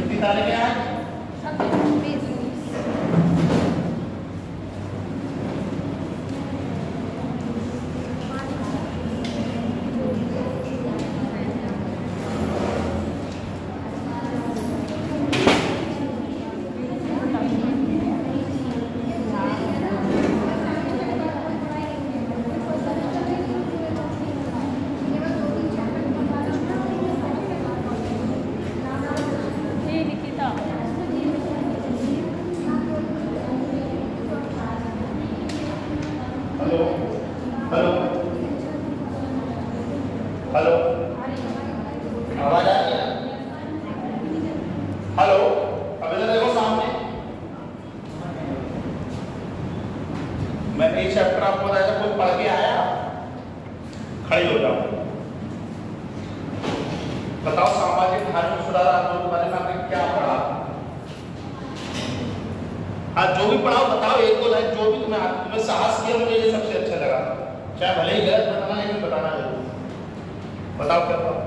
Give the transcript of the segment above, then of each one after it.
निकाले क्या है? हेलो हेलो आवाज आ रही है? हेलो अब इधर देखो सामने। मैं एक चैप्टर आपको बताया था, कोई पढ़ के आया? खड़े हो जाओ, बताओ सामाजिक धार्मिक सुधार आंदोलन के बारे में आपने क्या पढ़ा? हाँ जो भी पढ़ाओ बताओ, एक दो लाइन जो भी तुम्हें साहस किया, मुझे ये सबसे अच्छा लगा। चाहे भले ही गलत बताना, लेकिन बताना जरूर। बताओ क्या पढ़ा?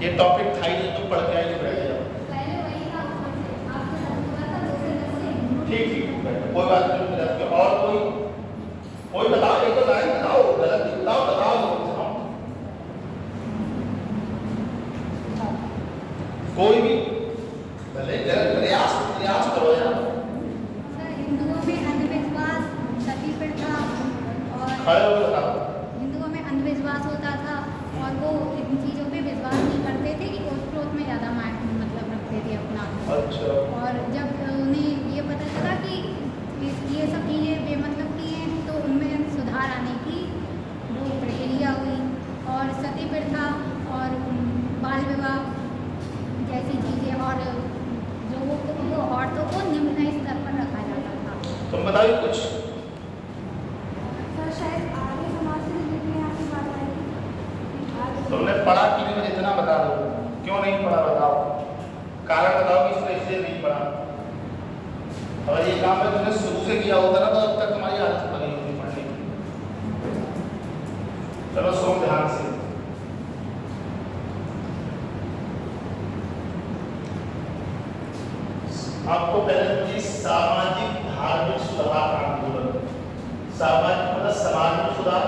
ये टॉपिक था ही नहीं, तुम पढ़ के आए तो बैठ जाओ। ठीक ठीक कोई बात नहीं। और कोई बताओ, एक तो लाइन बताओ, गलत नहीं बताओ, बताओ कोई भी भले प्रयास करो यार। हिंदुओं में अंधविश्वास, सती प्रथा और खड़े हो बताओ। हिंदुओं में अंधविश्वास होता था और वो इन चीज़ों पे विश्वास नहीं करते थे कि ओत प्रोत में ज़्यादा मतलब रखते थे अपना। अच्छा। और जब उन्हें ये पता चला कि ये सब चीज़ें बेमतलब की हैं, तो उनमें सुधार आने की वो प्रक्रिया हुई और सती प्रथा और बाल विवाह जैसी चीज़ें और जो वो औरतों को निम्न स्तर पर रखा जाता था। तुम बताओ कुछ। सर शायद आर्य समाज से रिलेटेड यहाँ की बात आई। तुमने पढ़ा कि नहीं, मुझे इतना बता दो, क्यों नहीं पढ़ा बताओ, कारण बताओ कि इस तरह से नहीं पढ़ा। अगर ये काम है तुमने शुरू से किया होता ना, तो अब तक तुम्हारी आदत बनी होती पढ़ने की। चलो सुनो ध्यान से। आपको पहले मुझे सामाजिक धार्मिक सुधार आंदोलन, सामाजिक मतलब समाज में सुधार,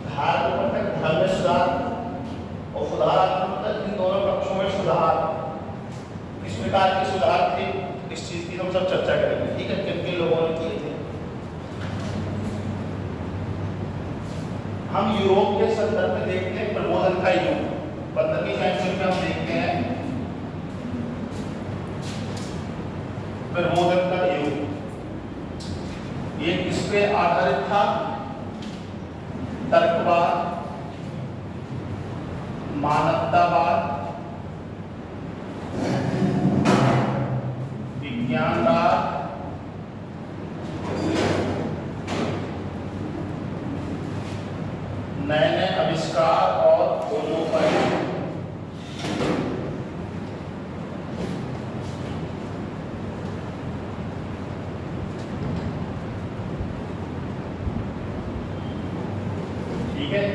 धार्मिक मतलब धर्म में सुधार, और सुधार मतलब इन दोनों पक्षों में सुधार। किस प्रकार के सुधार थे, इस चीज की हम सब चर्चा करेंगे, ठीक है? किन किन लोगों ने किए थे। हम यूरोप के संदर्भ में देखते हैं प्रबोधन का युग, 15वीं सेंचुरी में हम देखते हैं प्रबोधन का युग। ये किस पे आधारित था? तर्कवाद, मानवतावाद, विज्ञानवाद, नए नए आविष्कार और खोजों पर। ठीक है,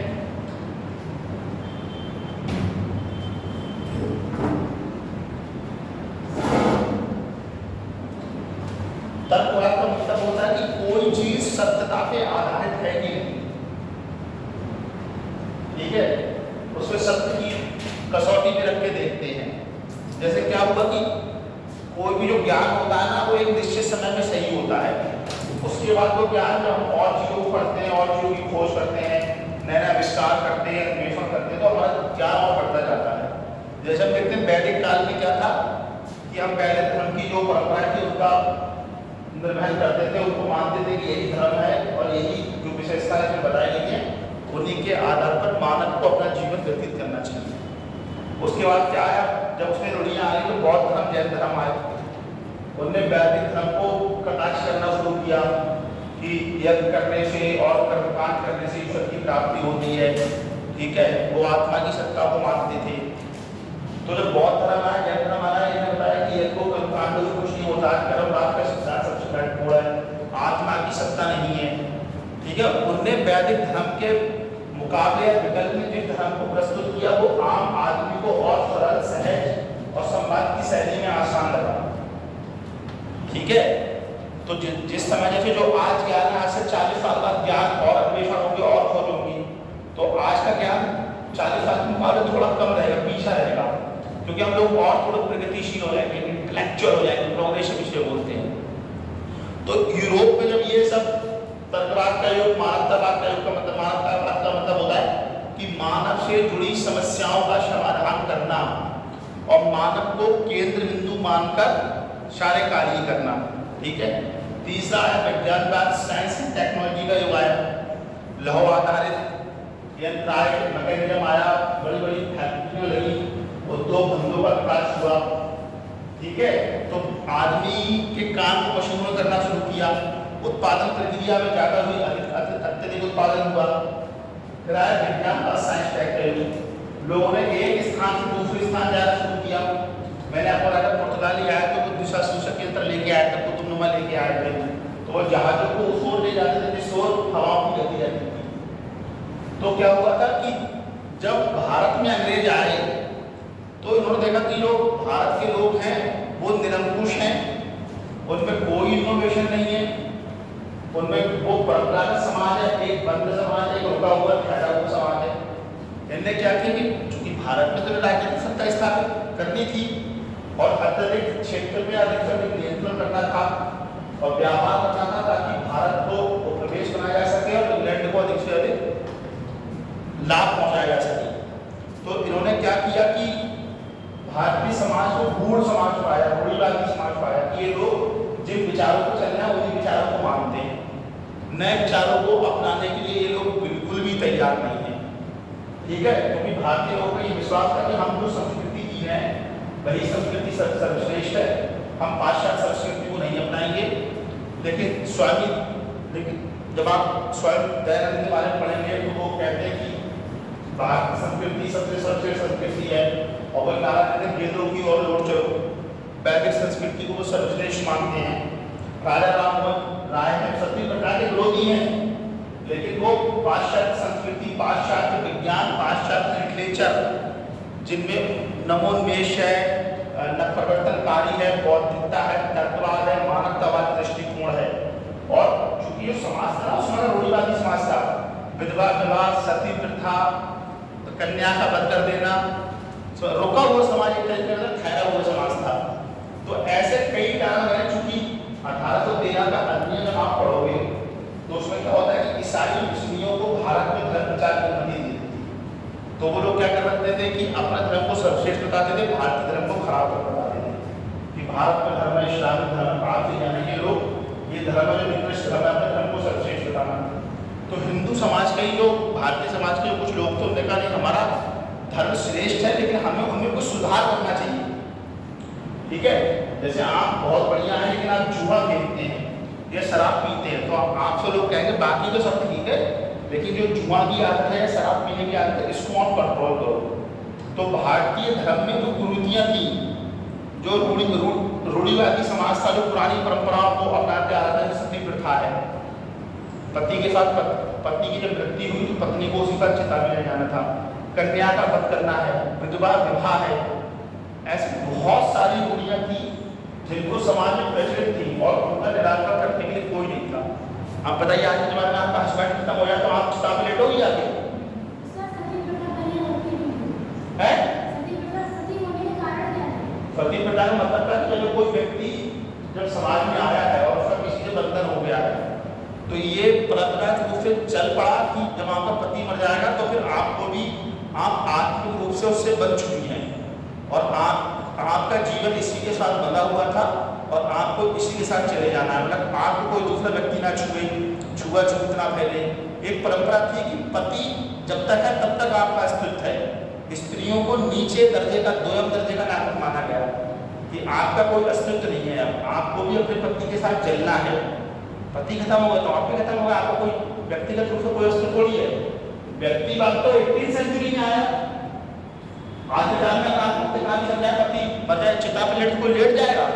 तर्कवाद का मतलब होता है कि कोई चीज सत्यता पे आधारित है कि नहीं, ठीक है? उसमें सत्य की कसौटी पे रख के देखते हैं। जैसे क्या हुआ कि कोई भी जो ज्ञान होता है ना, वो एक निश्चित समय में सही होता है, उसके बाद वो ज्ञान जब हम और चीजों को पढ़ते हैं और चीजों की खोज करते हैं, नए नए आविष्कार करते हैं, अन्वेषण करते हैं, तो हमारा ज्ञान और बढ़ता जाता है। जैसे हम देखते हैं वैदिक काल में क्या था कि हम पहले धर्म की जो परंपरा थी उसका निर्वहन करते थे, उनको मानते थे कि यही धर्म है और यही जो विशेषता इसमें बताई गई है, उन्हीं के आधार पर मानव को अपना जीवन व्यतीत करना चाहिए। उसके बाद क्या है, जब उसमें रूढ़ियाँ आ रही तो बौद्ध धर्म, जैन धर्म आए, उनने वैदिक धर्म को कटाक्ष करना शुरू किया कि यज्ञ करने से और कर्मकांड करने से ईश्वर की प्राप्ति होती है, ठीक है, वो आत्मा की सत्ता को मानते थे। तो जब बौद्ध धर्म आया, जैन धर्म आया, इन्हें बताया कि यज्ञ को कर्मकांड से कुछ नहीं होता, कर्मकांड का सिद्धांत सबसे महत्वपूर्ण है, आत्मा की सत्ता नहीं है, ठीक है। उनने वैदिक धर्म के मुकाबले या विकल्प में जिस धर्म को प्रस्तुत किया वो आम आदमी को और सरल, सहज और संवाद की शैली में आसान लगा, ठीक है। तो जिस समय जैसे जो आज ज्ञान है, आज से 40 साल बाद ज्ञान और अन्वेषण होंगे और खोज होंगी, तो आज का ज्ञान 40 साल के मुकाबले थोड़ा कम रहेगा, पीछा रहेगा, क्योंकि हम लोग और थोड़े प्रगतिशील हो जाएंगे, इंटेलेक्चुअल हो जाएंगे, प्रोग्रेसिव विषय बोलते हैं। तो यूरोप में जब ये सब तर्कवाद का योग, मानवतावाद का योग का मतलब, मानवतावाद का मतलब होता है कि मानव से जुड़ी समस्याओं का समाधान करना और मानव को केंद्र बिंदु मानकर सारे कार्य करना, ठीक है। तीसरा है विज्ञानवाद, साइंस एंड टेक्नोलॉजी का युग आया, लौह आधारित यंत्र आए, मैकेनिज्म आया, बड़ी बड़ी फैक्ट्रियां लगी, उद्योग धंधों का विकास हुआ, ठीक है। तो आदमी के काम को मशीनों ने करना शुरू किया, उत्पादन प्रक्रिया में ज्यादा हुई, अत्यधिक उत्पादन हुआ। फिर आया विज्ञान और साइंस टेक्नोलॉजी, लोगों ने एक स्थान से दूसरे स्थान जाना शुरू किया। मैंने आपको बताया पुर्तगाली आया तो वो दिशा सूचक यंत्र लेके आए थे, कुतुबनुमा लेके आए थे, तो वो जहाजों को उस ओर ले जाते थे जिस ओर हवाओं की गति रहती थी। तो क्या हुआ था कि जब भारत में अंग्रेज आए तो इन्होंने देखा कि जो भारत के लोग हैं वो निरंकुश हैं, उनमें कोई इनोवेशन नहीं है, उनमें वो परंपरागत समाज है, एक बंद समाज है, एक रुका हुआ ठहरा हुआ समाज है। इन्होंने क्या किया कि चूंकि भारत में तो राजनीतिक सत्ता स्थापित करनी थी और अत्यधिक क्षेत्र में अधिक से अधिक नियंत्रण करना था और व्यापार करना था ताकि भारत को प्रवेश बनाया जा सके और इंग्लैंड को अधिक से अधिक लाभ पहुंचाया जा सके। तो इन्होंने क्या किया कि भारतीय समाज को गूढ़ समाज पाया, रूढ़िवादी समाज पाया कि ये लोग जिन विचारों को चलना है उन्हीं विचारों को मानते हैं, नए विचारों को अपनाने के लिए ये लोग बिल्कुल भी तैयार नहीं है, ठीक है। क्योंकि भारतीय लोगों का ये विश्वास था कि हम जो संस्कृति जी हैं वही संस्कृति सर्वश्रेष्ठ है, हम पाश्चात्य संस्कृति को नहीं अपनाएंगे। लेकिन जब आप स्वयं दयानंद के बारे में पढ़ेंगे तो वो कहते हैं कि भारत की संस्कृति सबसे सर्वश्रेष्ठ संस्कृति है और वही नारायण वेदों की ओर लौट चलो, वैदिक संस्कृति को वो सर्वश्रेष्ठ मानते हैं। राजा राममोहन राय हैं सभी प्रकार के विरोधी हैं, लेकिन वो पाश्चात्य संस्कृति, पाश्चात्य विज्ञान, पाश्चात्य लिटरेचर जिनमें नवोन्मेष है, नवप्रवर्तनकारी है, बौद्धिकता है, तर्कवाद है, मानवतावाद दृष्टिकोण है। और चूंकि ये समाज था उसमें रूढ़िवादी समाज था, विधवा विवाह, सती प्रथा, कन्या का वध कर देना, रुका हुआ समाज, एक तरीके से ठहरा हुआ समाज था। तो ऐसे कई कारण हैं। चूंकि 1813 का अधिनियम आप पढ़ोगे तो उसमें क्या होता है कि ईसाई मुस्लिमों को भारत में धर्म प्रचार की अनुमति दी थी। तो वो लोग क्या करते थे कि अपना धर्म को सर्वश्रेष्ठ बताते थे, भारतीय धर्म को खराब कर बताते थे कि भारत में धर्म है, इस्लामिक धर्म, आप जाने के लोग ये धर्म है जो निकृष्ट धर्म है, अपने धर्म को सर्वश्रेष्ठ बताना। तो हिंदू समाज के ही जो भारतीय समाज के जो कुछ लोग थे उन्होंने कहा नहीं हमारा धर्म श्रेष्ठ है लेकिन हमें उनमें कुछ सुधार करना चाहिए, ठीक है। जैसे आप बहुत बढ़िया है लेकिन आप जुआ खेलते हैं या शराब पीते हैं तो आपसे लोग कहेंगे बाकी तो सब ठीक है लेकिन जो जुआ की आदत है, शराब पीने की आदत है, इसको आप कंट्रोल करो। तो भारतीय धर्म में जो कुरीतियाँ थी, जो रूढ़िवादी समाज था, जो पुरानी परंपराओं को अपनाते आ रहा था, सती प्रथा है, पति के साथ पत्नी की जब मृत्यु हुई तो पत्नी को उसी पर चिता में ले जाना था, कन्या का वध करना है, विधवा विवाह है, ऐसी बहुत सारी रूढ़ियाँ थी जिनको समाज में प्रचलित थी और उनका निराकरण करने के लिए कोई नहीं था। आप बताइए आज के जमाने में आपका हस्बैंड खत्म हो जाए तो आप चिता में लेटोगे जाके? सती प्रथा का मतलब था कि जब कोई व्यक्ति जब समाज में आया है और उसका किसी से बंधन हो गया है तो ये परंपरागत रूप से चल पड़ा कि जब आपका पति मर जाएगा तो फिर आपको भी आप आत्मिक रूप से उससे बन चुकी हैं और आपका जीवन इसी के साथ बंधा हुआ था और आपको इसी के साथ चले जाना है, मतलब आपको कोई दूसरा व्यक्ति ना छुए, छुआछूत ना फैले। एक परंपरा थी कि पति जब तक है तब तक आपका अस्तित्व है। स्त्रियों को नीचे दर्जे का, दोयम दर्जे का नागरिक माना गया कि आपका कोई अस्तित्व नहीं है, अब आपको भी अपने पति के साथ चलना है, पति खत्म हो गया तो आप भी खत्म हो गया, आपका कोई व्यक्तिगत रूप से कोई अस्तित्व थोड़ी है। व्यक्तिवाद तो 18वीं सेंचुरी में आया। आज के टाइम में कहा समझाया पति बजाय चिता पे लेट कोई लेट जाएगा,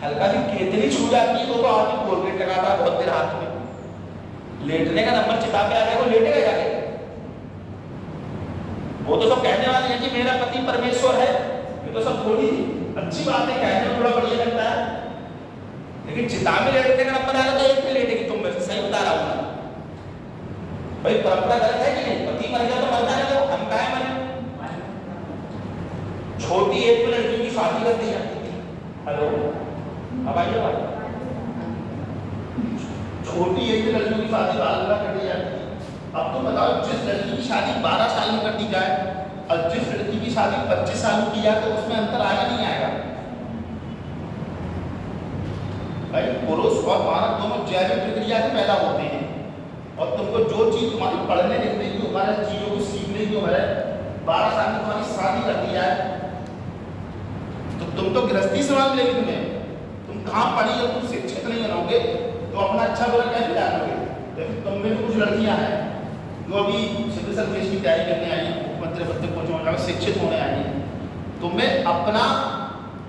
हल्का सी केतली छू जाती है तो आदमी कोलगेट लगाता है बहुत देर हाथ में, लेटने का नंबर चिता पे आ गया वो लेटेगा जाके। वो तो सब कहने वाले हैं कि मेरा पति परमेश्वर है, ये तो सब थोड़ी अच्छी बात है, कहने में थोड़ा बढ़िया लगता है, लेकिन चिता में लेटने का नंबर आएगा तो एक पे लेटेगी। तुम मेरे से सही बता रहा हूँ भाई, परंपरा गलत है कि नहीं? पति मर गया तो मरना है, तो हम काहे मरे? छोटी एज में लड़कियों की शादी कर दी जाती थी। हेलो, अब आइए बात। छोटी एज में लड़कियों की शादी बाल विवाह कर दी जाती थी। अब तो बताओ, जिस लड़की की शादी 12 साल में कर दी जाए और जिस लड़की की शादी 25 साल में की जाए तो उसमें अंतर आएगा नहीं आएगा? भाई पुरुष और औरत दोनों जैविक प्रक्रिया से पैदा होते हैं, और तुमको जो चीज तुम्हारी पढ़ने लिखने की उम्र है, चीजों को सीखने की उम्र है, 12 साल में तुम्हारी शादी कर दी जाए तो तुम तो गृहस्थी संभाल लेगी। तुम कहाँ पढ़ी जब तुम शिक्षित नहीं बनोगे तो अपना अच्छा बुरा कैसे जानोगे? जैसे तुम में कुछ लड़कियां हैं जो अभी सिविल सर्विस की तैयारी करने आई हैं, मुख्यमंत्री पद तक पहुंचने शिक्षित होने आई हैं, तुम्हें अपना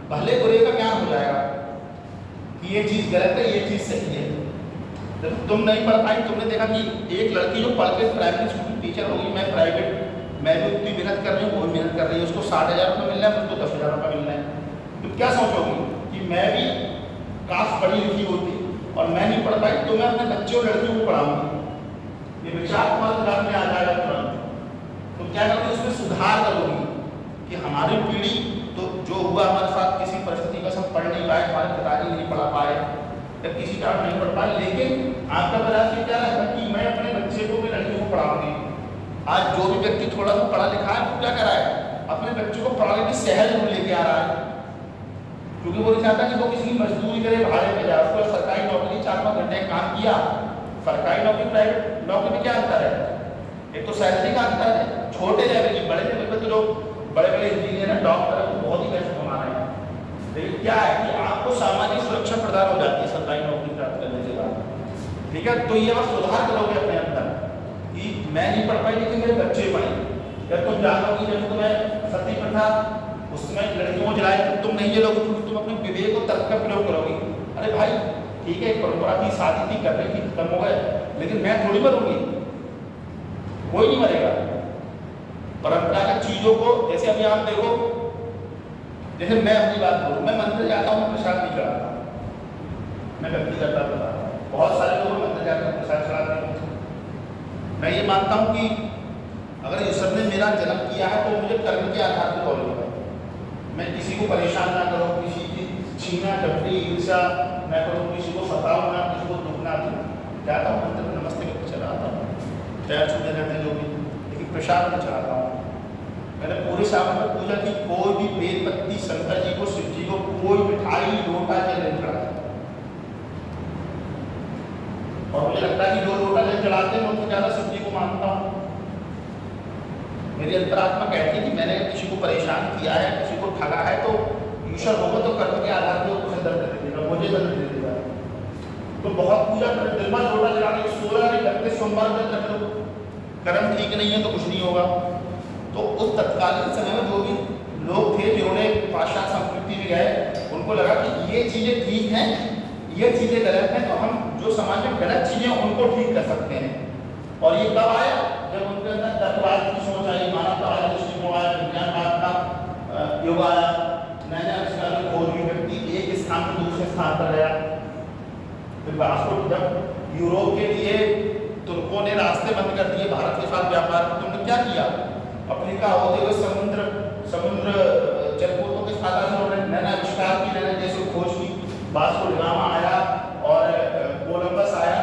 भले बुरे का ज्ञान हो जाएगा कि ये चीज गलत है, ये चीज सही है। जब तुम नहीं पढ़ पाई, तुमने देखा कि एक लड़की जो पढ़ के प्राइमरी स्कूल की टीचर होगी, मैं प्राइवेट मैं भी उतनी मेहनत कर रही हूँ, वो भी मेहनत कर रही है, उसको 60,000 रुपये मिल रहा है, मुझको 10,000 रुपये मिल रहा है, तो क्या सोचोगी कि मैं भी काश पढ़ी लिखी होती और मैं नहीं पढ़ पाई तो मैं अपने बच्चों और लड़कियों को पढ़ाऊंगी। ये विचार तुम्हारे दिमाग में आ जाएगा तुरंत, तो क्या करोगे? उसमें सुधार करोगी कि हमारी पीढ़ी तो जो हुआ हमारे साथ, किसी परिस्थिति का सब पढ़ नहीं पाए, हमारे पिताजी नहीं पढ़ा पाए या किसी कारण नहीं पढ़ पाए, लेकिन आपका प्रयास ये क्या है कि मैं अपने बच्चे को भी लड़कियों को पढ़ाऊंगी। आज जो भी व्यक्ति थोड़ा सा पढ़ा लिखा है वो क्या कर रहा है? अपने बच्चों को पढ़ाने की सहज में लेके आ रहा है, क्योंकि वो नहीं चाहता कि वो किसी की मजदूरी करे, भाड़े पे जाए। उसको सरकारी नौकरी 4-5 घंटे काम किया, सरकारी नौकरी प्राइवेट नौकरी में क्या अंतर है? एक तो सैलरी का अंतर है, छोटे लेवल की, बड़े लेवल पे तो जो बड़े बड़े इंजीनियर है, डॉक्टर है, वो बहुत ही पैसे कमा रहे हैं, लेकिन क्या है कि आपको सामाजिक सुरक्षा प्रदान हो जाती है सरकारी नौकरी प्राप्त करने के बाद। ठीक है, तो ये आप सुधार करोगे अपने अंदर कि मैं नहीं पढ़ पाई लेकिन मेरे बच्चे पढ़े। या तुम जानोगी जब तुम्हें सती प्रथा उसमें लड़कियों को जलाए, तुम नहीं जलोगे, तुम अपने विवेक और तर्क का प्रयोग करोगी। अरे भाई ठीक है, परंपरा की शादी थी, कर रही थी, खत्म हो गए, लेकिन मैं थोड़ी मरूंगी, कोई नहीं मरेगा। परंपरागत चीजों को, जैसे अभी आप देखो, जैसे मैं अपनी बात करूँ, मैं मंदिर जाता हूँ, प्रसाद नहीं चढ़ाता, मैं व्यक्तिगत बात बता रहा हूँ। बहुत सारे लोग मंदिर जाते हैं, प्रसाद चढ़ाते हैं। मैं ये मानता हूँ कि अगर ईश्वर ने मेरा जन्म किया है तो मुझे कर्म के आधार पर गौरव है। मैं किसी को परेशान ना करूँ, किसी की छीना झपटी ईर्ष्या न करूँ, किसी को सताऊँ ना, किसी को दुख ना दूँ। जाता हूँ मंदिर में नमस्ते करके चला आता हूँ, पैर छूते रहते जो भी, लेकिन प्रसाद में चढ़ाता हूँ। मैंने पूरे सावन में पूजा की, कोई भी बेल पत्ती शंकर जी को, शिव जी को, कोई मिठाई लोटा जल नहीं चढ़ाता। और मुझे लगता है कि जो लोटा जल चढ़ाते हैं उनसे ज़्यादा शिव जी को मानता हूँ। मेरी अंतरात्मा कहती है कि मैंने किसी को परेशान किया है, किसी को ठगा है, तो ईश्वर होगा तो कर्म के आधार पर उसे दर्द दे देगा, मुझे दर्द दे देगा। तो बहुत पूजा करें, दिल में लोटा जलाने 16 नहीं लगते, सोमवार में रख लो, कर्म ठीक नहीं है तो कुछ नहीं होगा। तो उस तत्कालीन समय में जो भी लोग थे जिन्होंने पाश्चात्य संस्कृति में गए, उनको लगा कि ये चीज़ें ठीक हैं, ये चीज़ें गलत हैं, तो हम जो समाज में गलत चीज़ें उनको ठीक कर सकते हैं। और ये कब आया? जब उनके अंदर तत्ववाद की सोच आई, मानवतावाद दृष्टिकोण आया, विज्ञानवाद का युग आया, नए आविष्कार की खोज हुई, व्यक्ति एक स्थान से दूसरे स्थान पर गया। फिर वास्तव जब यूरोप के लिए तुर्कों ने रास्ते बंद कर दिए भारत के साथ व्यापार, तुमने क्या किया? अफ्रीका होते हुए समुद्र जलपोतों के साथ नए आविष्कार की, नए जैसे खोज की। वास्को डी गामा आया और कोलंबस आया,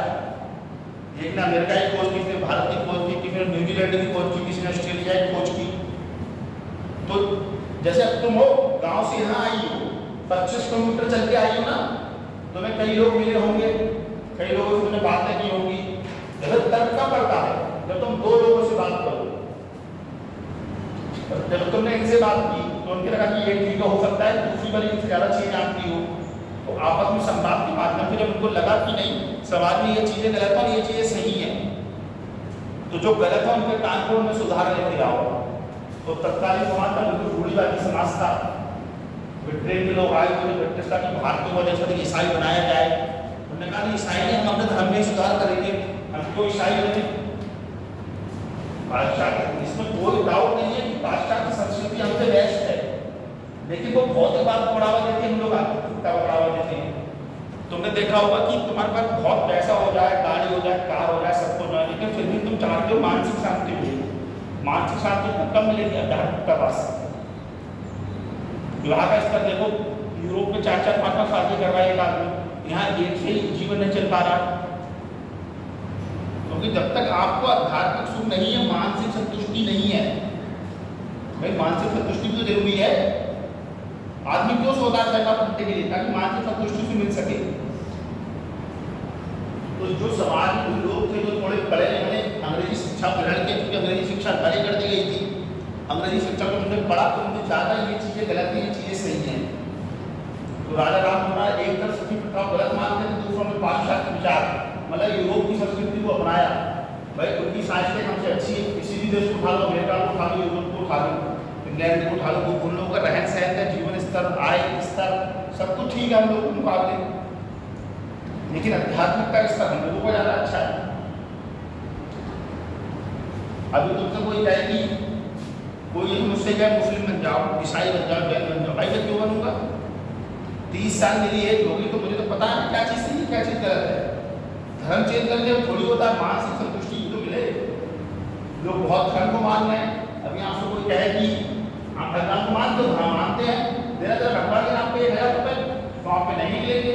एक ने अमेरिका की खोज की, फिर भारत की खोज की, फिर न्यूजीलैंड की खोज की, किसी ने ऑस्ट्रेलिया की खोज की। तो जैसे अब तुम हो गांव से यहाँ आई हो, 25 किलोमीटर चल के आई हो ना, तुम्हें कई लोग मिले होंगे, कई लोगों से तुमने बातें की होंगी। जब तर्क का पड़ता है, जब तुम 2 लोगों से बात करो, जब तुमने इनसे बात की तो उनके लगा कि ये ठीक हो सकता है, दूसरी बार इनसे ज़्यादा चीज़ जानती हो, तो आपस में संवाद के माध्यम से जब उनको लगा कि नहीं समाज में ये चीज़ें गलत है और ये चीज़ें सही हैं, तो जो गलत है उनके कानून में सुधार लेके आओ। तो तत्कालीन समाज का बिल्कुल रूढ़िवादी समाज था। ब्रिटेन के लोग आए तो ब्रिटिश का कि भारत को वजह से ईसाई बनाया जाए। उन्होंने कहा नहीं, ईसाई नहीं, हम अपने धर्म में सुधार करेंगे, हम क्यों ईसाई बने। पाश्चात्य, इसमें कोई डाउट नहीं है कि पाश्चात्य संस्कृति हमसे बेस्ट है, लेकिन वो भौतिकवाद को बढ़ावा देते हैं, हम लोग आत्मिकता को बढ़ावा देते हैं। तुमने देखा होगा कि तुम्हारे पास बहुत पैसा हो जाए, गाड़ी हो जाए, कार हो जाए, सब कुछ हो जाए, लेकिन फिर भी तुम चाहते हो मानसिक शांति मिले। मानसिक शांति को कम मिलेगी आध्यात्मिकता पास। विवाह का स्तर देखो, यूरोप में 4-4, 5-5 शादी कर रहा है एक आदमी, यहाँ एक से ही जीवन नहीं चल पा रहा। क्योंकि जब तक आपको आध्यात्मिक सुख नहीं है, मानसिक संतुष्टि नहीं है। भाई मानसिक संतुष्टि भी तो जरूरी है। आदमी क्यों सोता है 6 घंटे के लिए, ताकि मानसिक संतुष्टि से मिल सके। तो जो समाज में लोग थे जो थोड़े पढ़े लिखे अंग्रेजी शिक्षा ग्रहण के, क्योंकि अंग्रेजी शिक्षा जारी कर दी गई थी, अंग्रेजी शिक्षा को उन्होंने पढ़ा तो उन्हें ज़्यादा ये चीज़ें गलत हैं, ये चीज़ें सही हैं। तो राजा राममोहन एक तरफ सती प्रथा गलत मानते थे, दूसरों में पाश्चात्य विचार, मतलब यूरोप की संस्कृति को अपनाया। भाई उनकी साइंस हमसे अच्छी है, किसी भी देश को उठा लो, अमेरिका को उठा लो, यूरोप को उठा लो, इंग्लैंड को उठा लो, वो उन लोगों का रहन सहन का जीवन स्तर, आय स्तर, सब कुछ ठीक है हम लोगों के मुकाबले, लेकिन आध्यात्मिक स्तर हम लोगों का ज़्यादा अच्छा है। अभी तुमसे कोई कहे कि कोई मुझसे क्या मुस्लिम बन जाओ, ईसाई बन जाओ, जैन बन जाओ, भाई मैं क्यों बनूंगा? 30 साल मेरी एज होगी तो मुझे तो पता है क्या चीज़ सही है क्या चीज़ गलत है। धर्म चेंज करने में थोड़ी होता है, मानसिक संतुष्टि तो मिले। लोग बहुत धर्म को मान रहे हैं। अभी आपसे कोई कहे कि आप भगवान को मानते हो, हाँ मानते हैं, देना जरा भगवान के नाम पे 1000 रुपये तो आप पे नहीं मिलेंगे।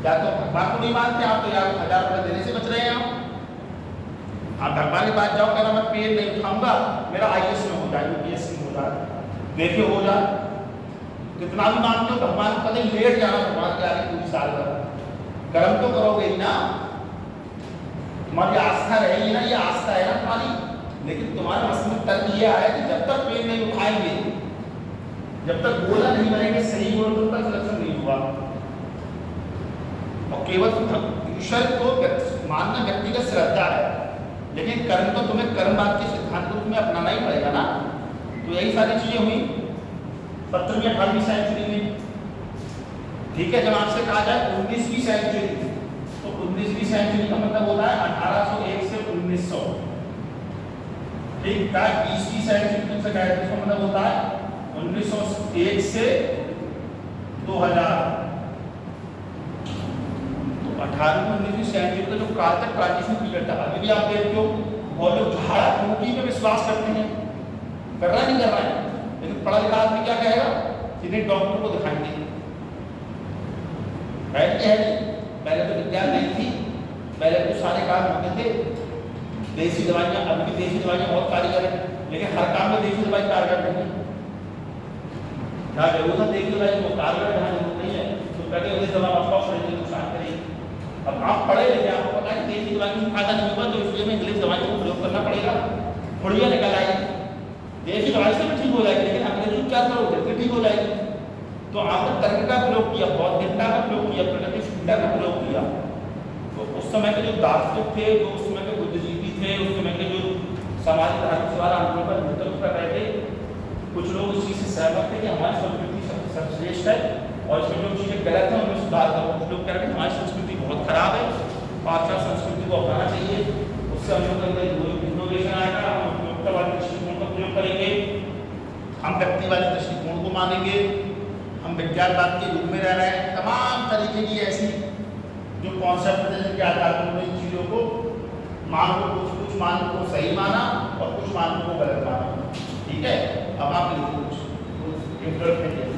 या तो भगवान को नहीं मानते आप, तो यार 1000 रुपये देने से बच रहे हैं आप भगवान के पास जाओ, कहना मैं पेड़ नहीं उठाऊंगा, मेरा IAS में हो जाए, UPSC में हो जाए, देखिए हो जाए। कितना भी मानते हो भगवान को कभी लेट जाना भगवान के आगे पूरी साल भर, कर्म तो करोगे ही ना, तुम्हारी आस्था रहेगी ना, ये आस्था है ना तुम्हारी। लेकिन तुम्हारे मस में तर्क ये आया कि जब तक पेड़ नहीं उठाएंगे, जब तक गोला नहीं बनेंगे सही गोल, तब तक सिलेक्शन नहीं हुआ। और केवल ईश्वर को मानना व्यक्तिगत श्रद्धा है, लेकिन कर्म तो तुम्हें कर्मवाद के सिद्धांत को तुम्हें अपनाना ही पड़ेगा ना। तो यही सारी चीजें हुई 17वीं 18वीं सेंचुरी में। ठीक है, जब आपसे कहा जाए 19वीं सेंचुरी, तो 19वीं सेंचुरी का मतलब होता है 1801 से 1900। ठीक है, 20वीं सेंचुरी से कहा जाए मतलब होता है 1901 से 2000। 18वीं 19वीं सेंचुरी का जो काल तक ट्रांजिशन पीरियड था, अभी भी आप देखते हो बहुत लोग झाड़ा फूकी में विश्वास करते हैं, कर रहा नहीं कर रहा है, लेकिन पढ़ा लिखा आदमी क्या कहेगा, सीधे डॉक्टर को दिखाएंगे। पहले तो विज्ञान नहीं थी, पहले तो सारे काम होते थे, देसी दवाइयाँ, अभी भी देसी दवाइयाँ बहुत कारगर है, लेकिन हर काम में देसी दवाई कारगर नहीं है। जहाँ जरूरत है देसी दवाई को कारगर, जहाँ जरूरत नहीं है तो कहते हैं दवा आपका शरीर नुकसान करेगी। अब आप पढ़े लिखे, आपको पता है कि देसी दवाई में फायदा नहीं होगा, तो इसलिए में इंग्लिश दवाई को प्रयोग करना पड़ेगा, थोड़ी निकल आएगी। देसी दवाई से भी ठीक हो जाएगी, लेकिन अंग्रेजी उपचार करोगे फिर ठीक हो जाएगी। तो आपने तर्क का प्रयोग किया, बौद्धिकता का प्रयोग किया, प्रगतिशीलता का प्रयोग किया। तो उस समय के जो दार्शनिक थे, जो उस समय के बुद्धिजीवी थे, उस समय के जो सामाजिक धार्मिक सवाल आंदोलन पर नेतृत्व कर रहे थे, कुछ लोग इस चीज़ से सहमत थे कि हमारी संस्कृति सर्वश्रेष्ठ है और इसमें जो चीज़ें गलत हैं उनमें सुधार करो। कुछ लोग कह रहे हैं हमारी संस्कृति बहुत खराब है, पाश्चात्य संस्कृति को अपनाना चाहिए, उससे हम लोग के अंदर इनोवेशन आएगा, हम उपयोगितावादी दृष्टिकोण का प्रयोग करेंगे, हम व्यक्तिवादी दृष्टिकोण को मानेंगे, हम विज्ञानवाद के युग में रह रहे हैं। तमाम तरीके की ऐसी जो कॉन्सेप्ट थे जिनके आधार पर उन्होंने चीज़ों को कुछ मानों को सही माना और कुछ मानों को गलत माना। ठीक है, अब आप लिखो कुछ इंटरप्रेट।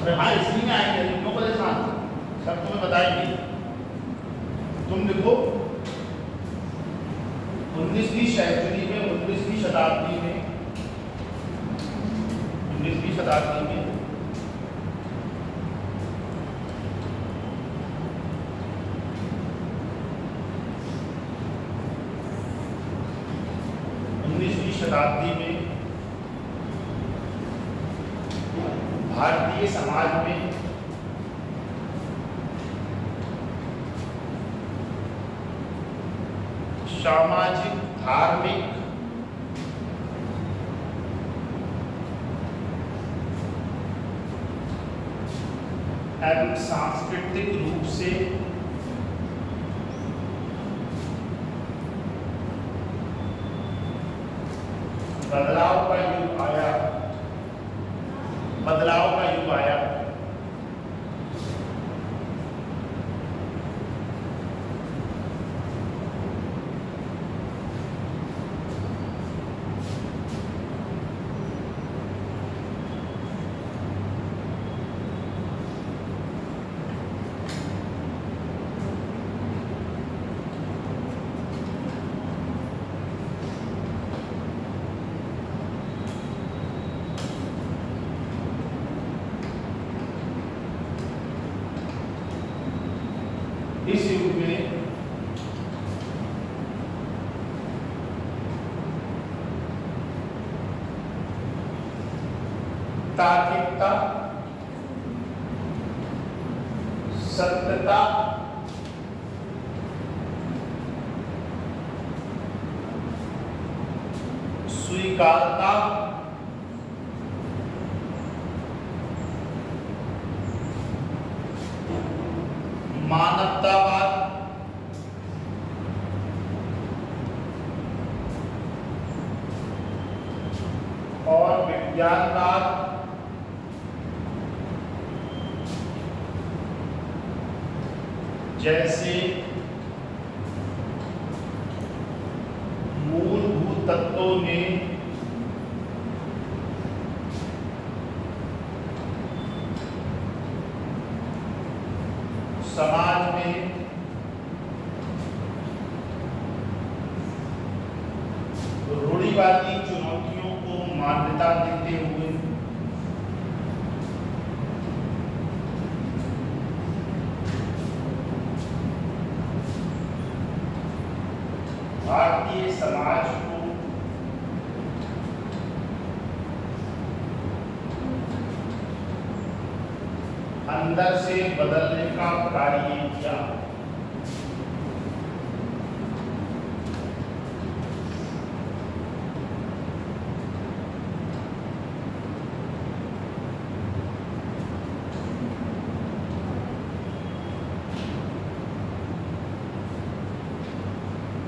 अरे हाँ इसी में आएंगे, क्यों परेशान, सब तुम्हें बताएंगे। तुम देखो 19वीं सेंचुरी में, 19वीं शताब्दी में, 19वीं शताब्दी में भारतीय समाज में सामाजिक, धार्मिक एवं सांस्कृतिक रूप से बदलाव का युग आया, बदलाव का युग आया। इस युग में तार्किकता, सत्यता, स्वीकारता, मानवतावाद, और विज्ञानवाद जैसे मूलभूत तत्वों ने समाज में रूढ़िवादी चुनौतियों को मान्यता देते हुए भारतीय समाज को अंदर से बदलने का कार्य किया।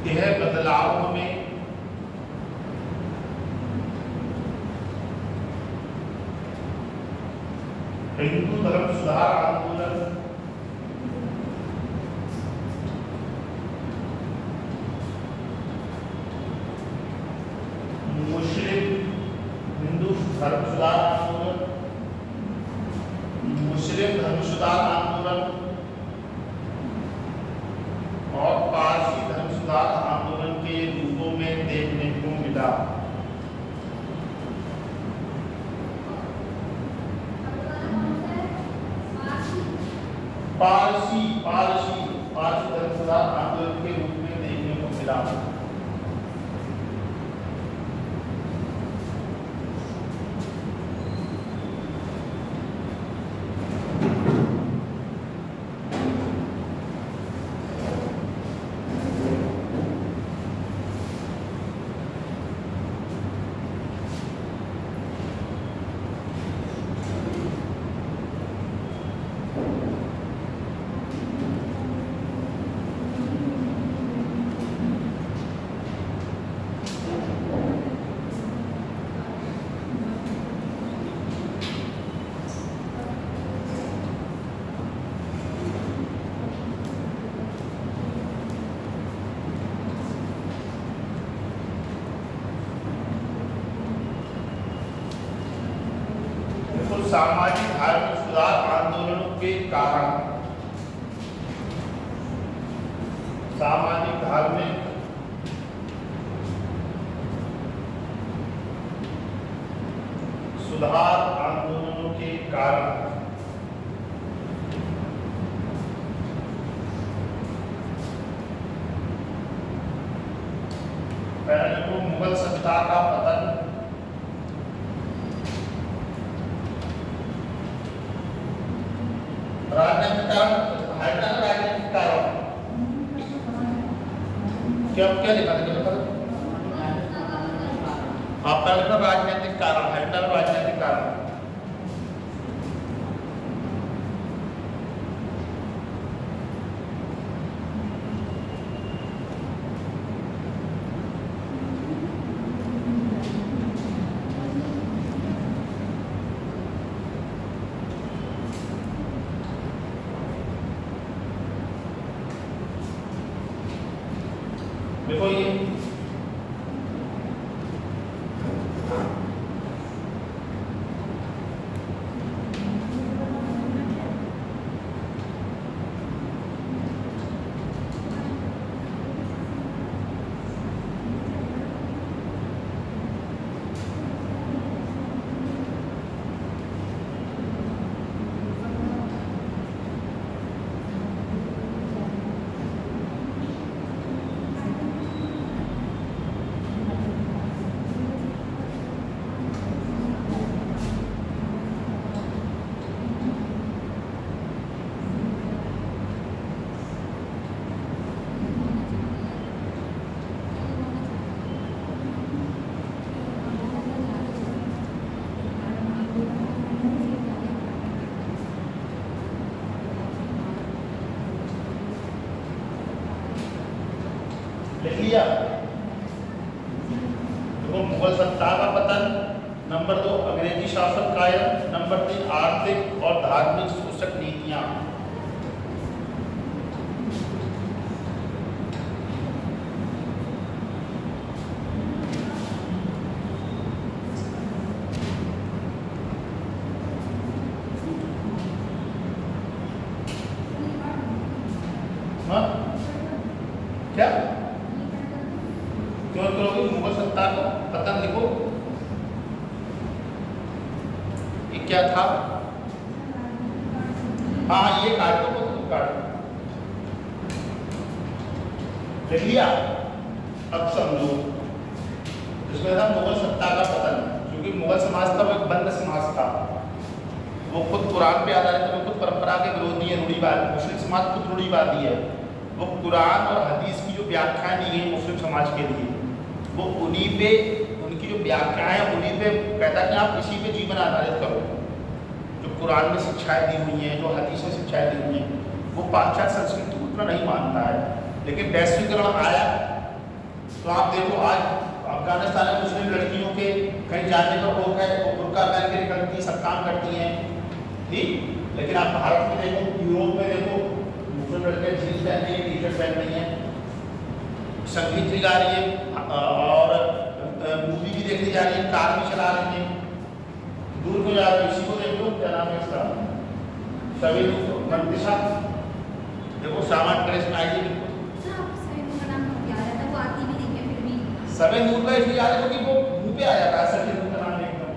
यह बदलाव में हिंदू धर्म सुधार आंदोलन, मुस्लिम हिंदू धर्म सुधार आंदोलन, मुस्लिम धर्म सुधार आंदोलन और पारसी धर्म सुधार आंदोलन के रूपों में देखने को मिला। पारसी धर्म सुधार आंदोलन के रूप में देखने को मिला। सामाजिक धार्मिक सुधार आंदोलनों के कारण, सामाजिक धार्मिक सुधार आंदोलनों के कारण पहले को मुगल सत्ता का पतन, राजनीतिक कारण, राजनीतिक कारण, क्या क्या लिखा था? आपका लिखा राजनीतिक कारण, हेल्टर राजनीतिक कारण। देखो ये लिख लिया। देखो मुगल सत्ता का पतन, नंबर 2 अंग्रेजी शासन कायम, नंबर 3 आर्थिक और धार्मिक शोषक नीतियां। क्या क्यों करोगे? मुगल सत्ता को पतन लिखो। ये क्या था? हाँ ये काट दो, काट लिख लिया। अब समझो इसमें था मुगल सत्ता का पतन, क्योंकि मुगल समाज था वो एक बंद समाज था, वो खुद कुरान पे आधारित, वो खुद परंपरा के विरोधी है, रूढ़िवाद। मुस्लिम समाज खुद रूढ़िवादी है, वो कुरान और हदीस की जो व्याख्याएं दी गई मुस्लिम समाज के लिए, वो उन्हीं पे, उनकी जो व्याख्याएं हैं उन्हीं पे कहता है कि आप इसी पे जीवन आधारित करो। जो कुरान में शिक्षाएं दी हुई हैं, जो हदीस में शिक्षाएं दी हुई हैं, वो पाश्चात्य संस्कृति को उतना नहीं मानता है। लेकिन वैश्वीकरण आया तो आप देखो आज अफगानिस्तान में मुस्लिम लड़कियों के कहीं जाने पर रोक है, वो बुर्का पहन के निकलती, सब काम करती हैं, ठीक। लेकिन आप भारत में देखो, यूरोप में देखो, मुस्लिम लड़के जीन्स पहन रही है, टी शर्ट पहन रही हैं, संगीत भी गा रही है और मूवी भी देखने जा रही है, कार भी चला रही है। दूर को जा रही है, इसी को देख लो, क्या नाम है इसका, सभी मंदिशा, देखो सामान ड्रेस में आई है, सभी नूर का इसलिए याद है क्योंकि वो मुंह पे आ जाता है, सभी नूर का नाम एकदम।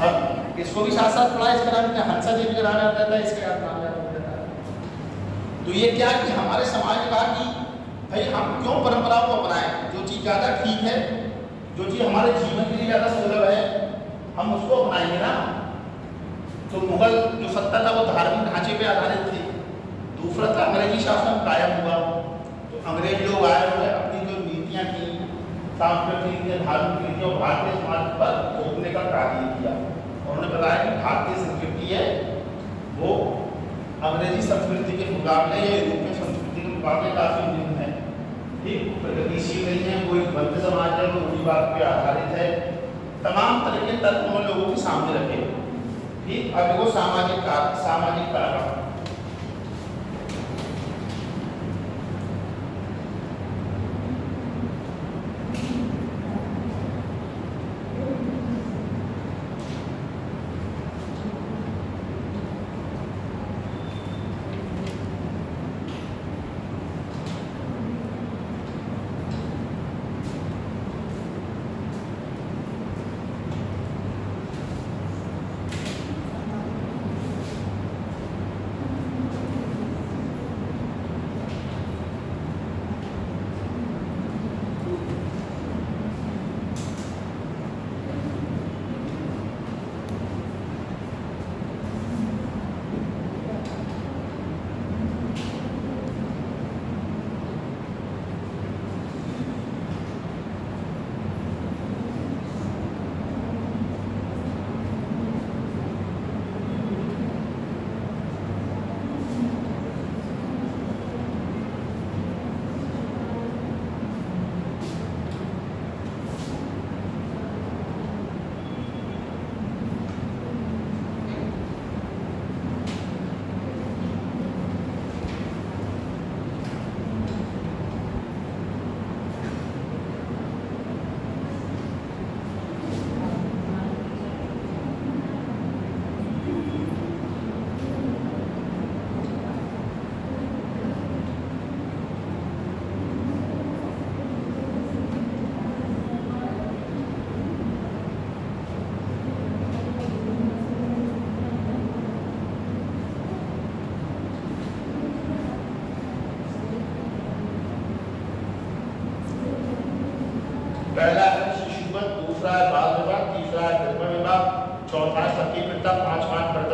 अब इसको भी साथ साथ पढ़ा, इसका नाम हंसा देवी का नाम याद रहता है, इसका नाम याद रहता है। तो ये क्या कि हमारे समाज ने कहा कि भाई हम क्यों परंपराओं को अपनाएं, जो चीज़ ज़्यादा ठीक है, जो चीज़ हमारे जीवन के लिए ज़्यादा सुलभ है, हम उसको अपनाएंगे ना। तो मुगल जो सत्ता था वो धार्मिक ढांचे पे आधारित थी। दूसरा था अंग्रेजी शासन कायम हुआ, तो अंग्रेज लोग आए हुए अपनी जो नीतियाँ की, सांस्कृतिक नीतियाँ, धार्मिक नीतियाँ, भारतीय समाज पर थोपने का कार्य किया। उन्होंने बताया कि भारतीय संस्कृति है वो अंग्रेजी संस्कृति के मुकाबले या यूरोपीय संस्कृति के मुकाबले काफ़ी भिन्न है, ठीक, प्रगतिशील नहीं है, वो एक बंद समाज है, वो रूढ़िवाद पे आधारित है। तमाम तरह के तर्क उन्होंने लोगों के सामने रखे, ठीक। अब वो सामाजिक कारण,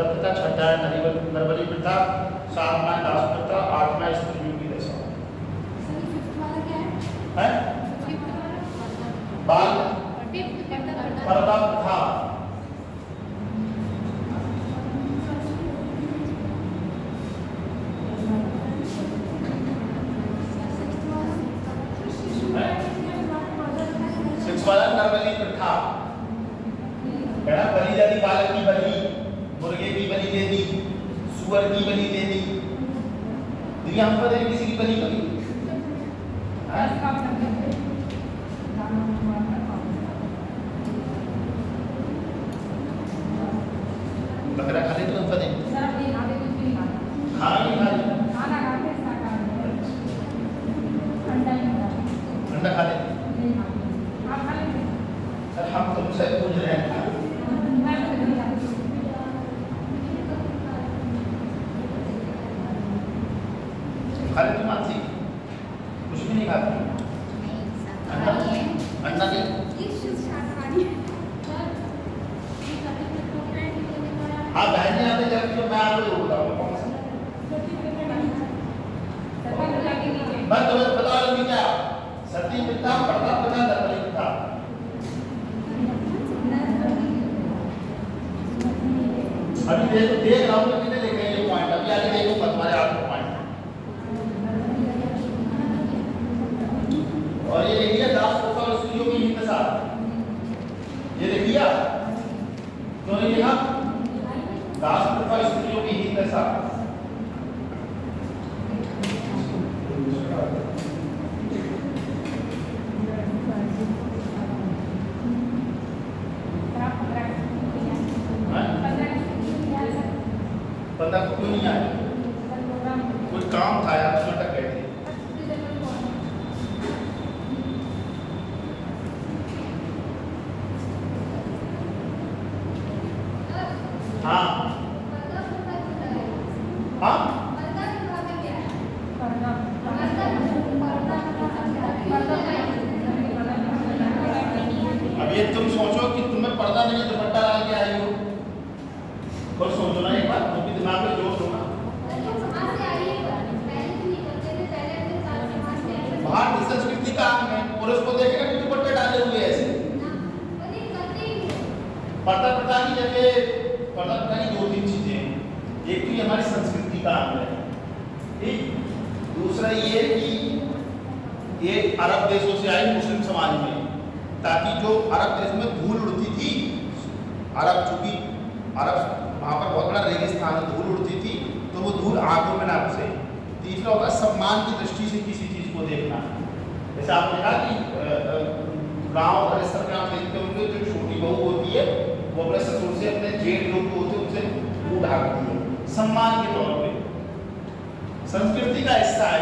पर्दा प्रथा, छठा है नरबली प्रथा, सातवां है दास प्रथा, आठवां है स्त्रियों की दशा है बाल पर्दा प्रथा। नरबली प्रथा बलि दादी, बालक की बलि, मुर्गे की बलि दे दी, सुअर की बलि दे दी, दुनिया हम पर किसी की बलि कभी बकरा खा ले तो हम पर हाँ नहीं खा अंडा खा ले। हम तुमसे पूछ रहे हैं खाली तुम मानसी कुछ भी नहीं खाती अंडा अंडा नहीं हाँ बहन जी आते जब तो मैं आपको बोल रहा हूँ कौन सा मैं तुम्हें बता दूंगी क्या सती पिता पर्दा प्रथा नरबली प्रथा। अभी देख रहा हूँ कितने लिखे ये पॉइंट, अभी आगे देखूंगा तुम्हारे आप पॉइंट। और ये लिख लिया दास प्रथा और स्त्रियों की हित के साथ, ये लिख लिया क्यों नहीं लिखा दास प्रथा स्त्रियों की हित के साथ। बंदा को क्यों नहीं आया, कोई काम था यार उसमें अटक गए थे। हाँ हाँ अब ये तुम सोचो कि तुम्हें पर्दा नहीं दुपट्टा डाल के आई हो, और सोचो ना एक बार, क्योंकि दिमाग में जोश होना भारतीय संस्कृति का अंग है, पुरुष को देखेगा कि दुपट्टे डाले हुए ऐसे। पर्दा प्रथा की जैसे पर्दा प्रथा की दो तीन चीजें हैं, एक तो ये हमारी संस्कृति का अंग है, ठीक, दूसरा ये कि ये अरब देशों से आई मुस्लिम समाज में, ताकि जो अरब देश में धूल उड़ती थी, अरब चूंकि अरब वहाँ पर बहुत बड़ा रेगिस्तान है, धूल उड़ती थी तो वो धूल आंखों में ना घुसे। तीसरा होता है सम्मान की दृष्टि से किसी चीज को देखना, जैसे आपने कहा कि गांव और इस तरह आप देखते होंगे जो छोटी बहू होती है वो अपने ससुर से, अपने जेठ लोग होते हैं उनसे मुंह ढाकती है सम्मान के तौर पे, संस्कृति का हिस्सा है।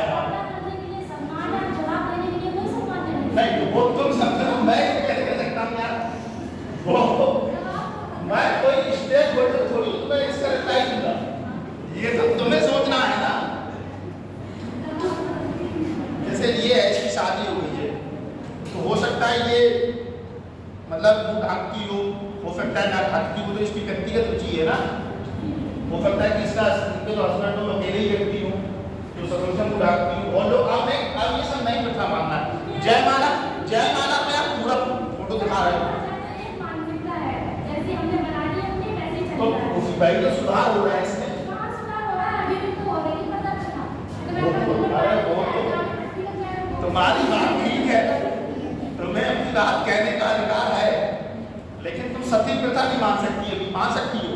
नहीं तो वो तुम समझो, मैं क्या कर सकता हूँ यार, वो मैं कोई स्टेट होल्डर थोड़ी हूँ, मैं इसका रिप्लाई दूंगा, ये तो तुम्हें सोचना है ना। जैसे ये है, इसकी शादी हो गई है तो हो सकता है ये मतलब मुंह ढाकती हो सकता है ना ढाकती हो, तो इसकी व्यक्तिगत रुचि है ना, हो सकता है कि इसका जो हस्बैंड हो अकेले ही व्यक्ति हो जो ससुर को ढाकती हो, और लोग अब ये सब नहीं प्रथा मानना है। जयमाला में आप पूरा फोटो दिखा रहे हो तो भाई तो सुधार हो रहा है इसमें, तुम्हारी बात ठीक है, तुम्हें अपनी बात कहने का अधिकार है, लेकिन तुम सती प्रथा नहीं मान सकती, अभी मान सकती हो।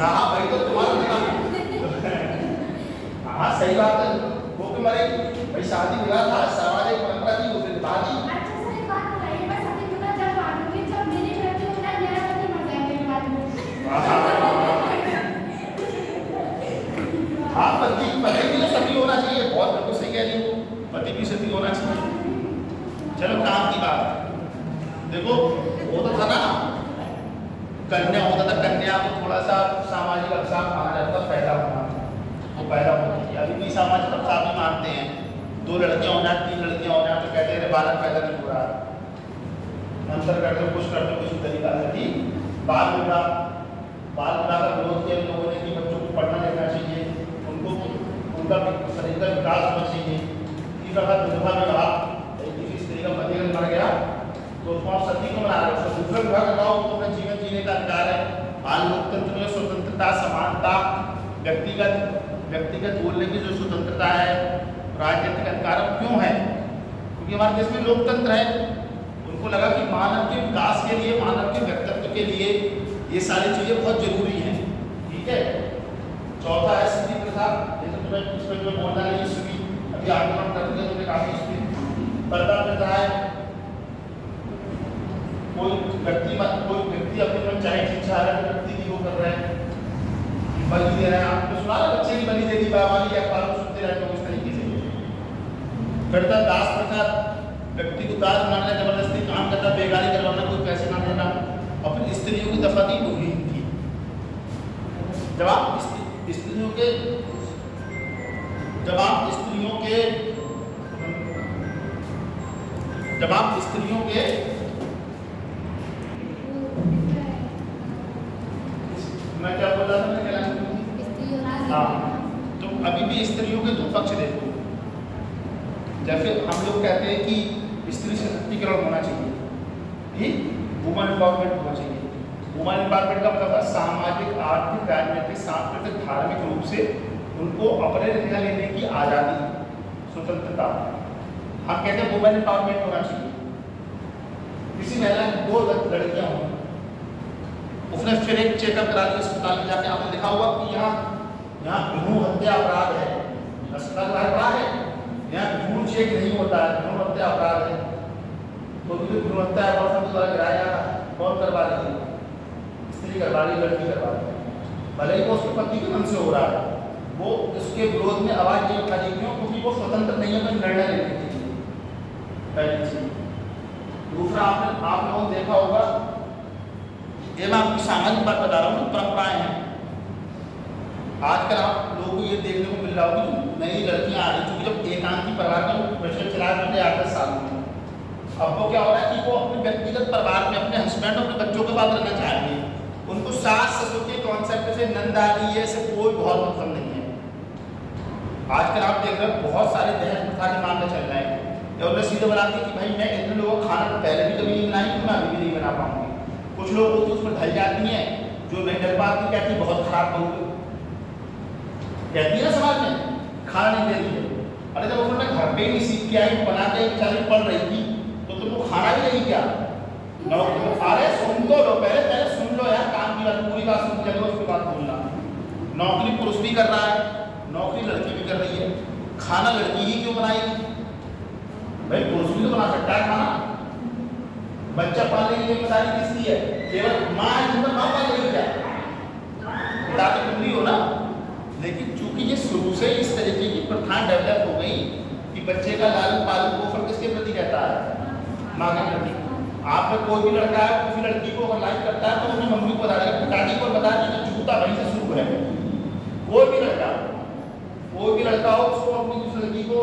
हाँ भाई तो तुम्हारा अधिकार, हाँ सही बात है, वो कि मेरे भाई शादी विवाह था, सामाजिक परंपरा की वो बात ही। हाँ पति भी तो सती होना चाहिए, बहुत बिल्कुल सही कह रही हो, पति भी सती होना चाहिए। चलो काम की बात देखो, वो तो था ना कन्या होता था, कन्या को थोड़ा सा सामाजिक अवसाद माना जाता था, पैदा होना वो पैदा होती है। अभी भी सामाजिक अवसाद भी मानते हैं, 2 लड़कियां हो जाए 3 लड़कियां हो जाए तो कहते हैं बालक पैदा नहीं हो रहा, मंत्र करते कुछ तरीका से ठीक बाल विवाह का विरोध किया लोगों ने कि बच्चों को पढ़ना लिखना चाहिए, उनको उनका शरीर का विकास होना चाहिए। इसी प्रकार विधवा विवाह, किसी स्त्री का पति अगर मर गया तो उसको आप सती को बना रहे हो, दूसरा विवाह कराओ, उनको अपना जीवन जीने का अधिकार है। आज लोकतंत्र में स्वतंत्रता, समानता, व्यक्तिगत बोलने की जो स्वतंत्रता है, राजनीतिक अधिकार क्यों है? क्योंकि हमारे देश में लोकतंत्र है। उनको लगा कि मानव के विकास के लिए, मानव के व्यक्तित्व के लिए ये सारी चीजें बहुत जरूरी हैं। ठीक है। चौथा है सती प्रथा। जैसे तुम्हें इस पर जो बोलना नहीं सुनी, अभी आगमन कर दिया तुमने काफी सुनी। पर्दा प्रथा है, कोई व्यक्ति अपने मन चाहे चीज चाह रहा है, व्यक्ति की वो कर रहे हैं, बलि दे रहे हैं। आपने सुना ना बच्चे की बलि दे दी बाबाली, या अखबारों में सुनते रहते हो इस तरीके से। फिर दास प्रथा, व्यक्ति को दास बनाना, जबरदस्ती काम करना, बेगारी करवाना, कोई पैसे ना देना, और फिर स्त्रियों की दफाती हुई थी। जब आप स्त्रियों के मैं क्या बोल रहा था, मैं क्या हाँ, तो अभी भी स्त्रियों के दो पक्ष देखो। जैसे हम लोग कहते हैं कि स्त्री सशक्तिकरण होना चाहिए, वुमन एम्पावरमेंट होना चाहिए। वुमन एम्पावरमेंट का मतलब है सामाजिक, आर्थिक, राजनीतिक, सांस्कृतिक, धार्मिक रूप से उनको अपने निर्णय लेने की आज़ादी, स्वतंत्रता। हम कहते हैं वुमन एम्पावरमेंट होना चाहिए। किसी महिला की दो लड़कियां हों, उसने फिर एक चेकअप करा दिया अस्पताल में जाके, आपने देखा होगा कि यहाँ भ्रूण हत्या अपराध है, अस्पताल में अपराध है, यहाँ भ्रूण चेक नहीं होता है, भ्रूण हत्या अपराध है। तो भ्रूण हत्या अपराध द्वारा गिराया कौन करवा रही है? स्त्री करवा रही, लड़की करवा रही है। भले ही वो उसके पति के मन से हो रहा है, वो उसके विरोध में आवाज नहीं उठा रही। क्यों? क्योंकि वो स्वतंत्र नहीं है अपने निर्णय लेने के लिए, पहली चीज। दूसरा, आप लोगों ने देखा होगा, ये मैं आपकी सामाजिक बात बता रहा हूँ, परंपराएं हैं। आजकल आप लोगों को ये देखने को मिल रहा होगा कि नई लड़कियां आ रही, क्योंकि जब एकांकी परिवार का प्रेशर चला रहे 8-10 साल में, अब वो क्या हो रहा है कि वो अपने व्यक्तिगत परिवार में अपने हस्बैंड, अपने बच्चों के साथ रहना चाहेंगे। उनको सास ससुर के कॉन्सेप्ट से नंदारी ये से कोई बहुत मतलब नहीं है। आजकल आप देख रहे हो बहुत सारे दहेज प्रथा के मामले चल रहे हैं, या उन्हें सीधे बनाते हैं कि भाई मैं इतने लोगों का खाना पहले भी कभी नहीं बनाई, तो मैं अभी भी नहीं बना पाऊंगी। कुछ लोग होते उस पर ढल जाती हैं, जो नहीं ढल पाती कहती बहुत खराब करूँगी, कहती है ना समाज में, खाना नहीं दे रही है। अरे जब उन्होंने घर पे ही सीख के आई, बना के बेचारी पढ़ रही थी, तो तुमको खाना भी नहीं क्या? अरे सुन तो लो, पहले सुन लो यार, काम की बात पूरी बात सुन के उसके बाद बोलना। नौकरी पुरुष भी कर रहा है, नौकरी लड़की भी कर रही है, खाना लड़की ही क्यों बनाएगी? भाई पुरुष भी तो बना सकता है खाना। बच्चा पालने की जिम्मेदारी किसकी है? केवल माँ है, जिम्मेदार माँ पालेगी क्या? पिता तो तुम भी हो ना। लेकिन चूंकि ये शुरू से इस तरीके की प्रथा डेवलप हो गई कि बच्चे का लालन पालन पोषण किसके प्रति रहता है? माँ के प्रति। आप में कोई भी लड़का है, किसी लड़की को अगर लाइक करता है तो अपनी मम्मी को बता देगा, पिताजी को बता देगा, जूता वहीं से शुरू है। कोई भी लड़का हो, उसको अपनी किसी लड़की को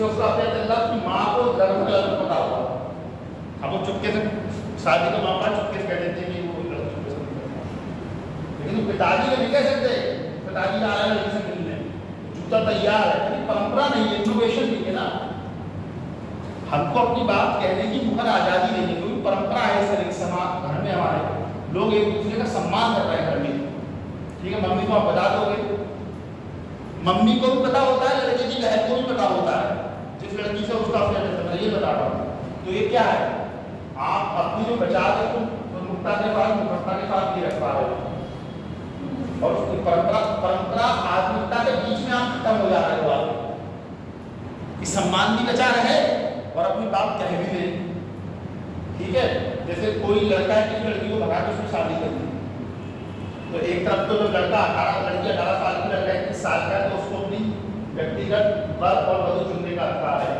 उसका पता चलता कि माँ को धर्म का पता होगा। अब वो चुपके से शादी का माँ बाप चुपके से कह देते हैं कि वो लड़की पसंद करता है, लेकिन पिताजी को नहीं कह सकते पिताजी आ रहा है लड़की से मिलने, जूता तैयार है। लेकिन परंपरा नहीं है, इनोवेशन नहीं है ना। हमको अपनी बात कहने की मुखर आज़ादी नहीं है, क्योंकि परंपरा है इस तरह समाज घर में हमारे लोग एक दूसरे का सम्मान कर रहे हैं घर में। ठीक है, मम्मी को आप बता दोगे, मम्मी को भी पता होता है, लड़के की बहन को भी पता होता है, जिस लड़की से उसका अफेयर है, मैं ये बता रहा हूँ। तो ये क्या है, आप अपनी जो बचा दे तुम मुक्ता के साथ, मुखरता के साथ भी रख पा रहे हो, और उसकी परंपरा आधुनिकता के बीच में आप खत्म हो जा रहे हो। आप कि सम्मान भी बचा रहे और अपनी बात कह भी दे। ठीक है, जैसे कोई लड़का है, किसी लड़की को भगा के उसकी शादी कर दी, तो एक तरफ तो जब लड़का 18 साल की, लड़का 21 साल का है, तो उसको अपनी व्यक्तिगत वर और वधू चुनने का अधिकार है।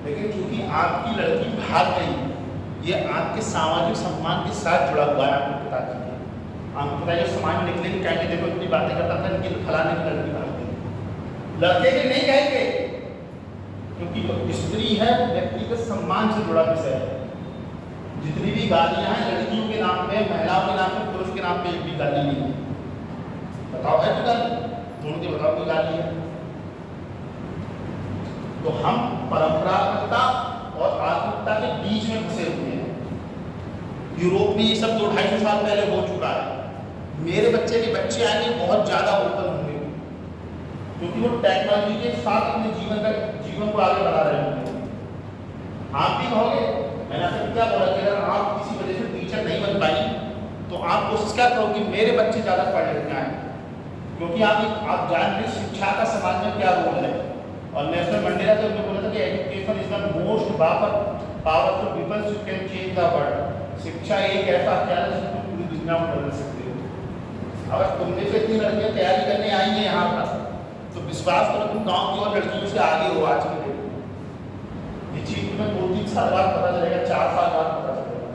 लेकिन चूंकि आपकी लड़की भाग गई, ये आपके सामाजिक सम्मान के साथ जुड़ा हुआ है। आपको पता चलिए, आपको पता है समाज में निकले कि कहने देखो इतनी बातें करता था, इनकी फलाने की लड़की भाग गई, लड़के के नहीं कहेंगे, क्योंकि जो स्त्री है वो व्यक्तिगत सम्मान से जुड़ा विषय है। जितनी भी गालियां हैं लड़कियों के नाम पे, महिलाओं के नाम पे, पुरुष के नाम पे एक भी गाली नहीं है। बताओ है कोई गाली? ढूंढ के बताओ कोई गाली है? तो हम परंपरागतता और आधुनिकता के बीच में फंसे हुए हैं। यूरोप में ये सब 200-250 साल पहले हो चुका है। मेरे बच्चे के बच्चे आगे बहुत ज्यादा ओपन होंगे, क्योंकि वो टेक्नोलॉजी के साथ अपने जीवन को आगे बढ़ा रहे होंगे। आप भी कहोगे, मैंने आपसे क्या बोला कि अगर आप किसी वजह से टीचर नहीं बन पाई तो आप कोशिश क्या करो कि मेरे बच्चे ज़्यादा पढ़ लिख जाएं, क्योंकि आप जानते हैं शिक्षा का समाज में क्या रोल है। और नेशनल मंडेला तो उन्होंने बोला था कि education is the most powerful weapon you can change the world. शिक्षा एक ऐसा हथियार है जिसको पूरी दुनिया में बदल सकते हो। अगर तुमने से इतनी लड़कियाँ तैयारी करने आई हैं यहाँ पर, तो विश्वास करो तुम गाँव की और लड़कियों से आगे हो आज के दिन। ये चीज तुम्हें 2-3 साल बाद पता चलेगा, 4 साल बाद पता चलेगा,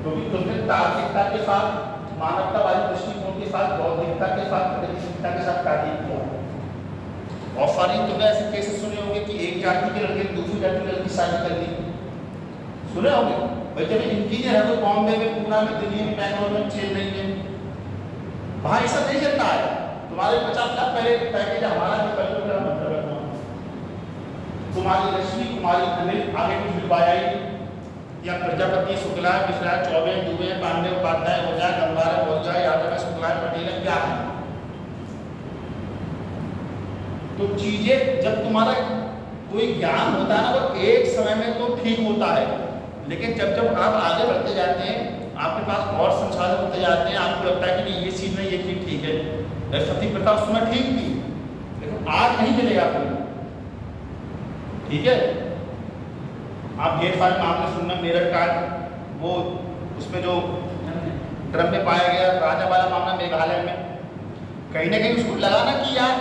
क्योंकि तुमने तार्किकता के साथ, मानवतावादी दृष्टिकोण के साथ, बौद्धिकता के साथ, गतिशीलता के साथ कार्य किया। और सारी तुमने ऐसे केसेस सुने होंगे कि एक जाति के लड़के ने दूसरी जाति के लड़की की शादी कर दी, सुने होंगे। भाई जब इंजीनियर है तो बॉम्बे में, पूना में, दिल्ली में, बैंगलोर में, चेन्नई में, वहाँ ये सब नहीं चलता है। तुम्हारे 50 लाख पहले पैकेज हमारा भी पहले का मतलब है, तुम्हारी रश्मि कुमारी अनिल आगे कुछ लिखवाया ही, या प्रजापति, शुक्ला, मिश्रा, चौबे, दुबे, पांडे, उपाध्याय, ओझा, गंगारा, मौर्या, यादव, शुक्ला, पटेल, क्या है? तो चीजें जब तुम्हारा कोई ज्ञान होता है ना, वो एक समय में तो ठीक होता है, लेकिन जब जब आप आगे बढ़ते जाते हैं, आपके पास और संसाधन होते जाते हैं, आपको लगता है कि नहीं ये चीज में ये चीज ठीक है। सती प्रथा उस समय ठीक थी, लेकिन आज नहीं चलेगा कोई, ठीक है। आप ढेर सारे मामले सुनना, मेरठ का वो उसमें जो ड्रम में पाया गया राजा वाला मामला मेघालय में, कहीं ना कहीं उसको लगा ना कि यार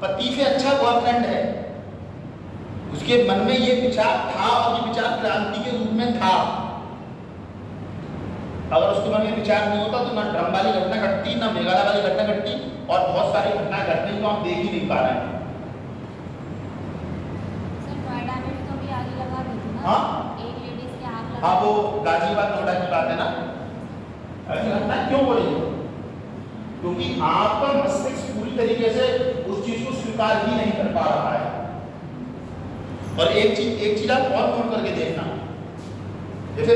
पति से अच्छा बॉयफ्रेंड है, उसके मन में ये विचार था और ये विचार क्रांति के रूप में था। अगर उसके मन में विचार नहीं होता तो ना ड्रम वाली घटना घटती, ना मेघालय वाली घटना घटती, और बहुत सारी घटनाएं घटने को हम देख ही नहीं पा रहे हैं। हाँ एक लेडीज के आग लगा, हाँ, वो गाजियाबाद नोएडा की बात है ना। ऐसी घटना क्यों हो रही है? क्योंकि आपका मस्तिष्क पूरी तरीके से उस चीज को स्वीकार ही नहीं कर पा रहा है। और एक चीज आप और नोट करके देखना, जैसे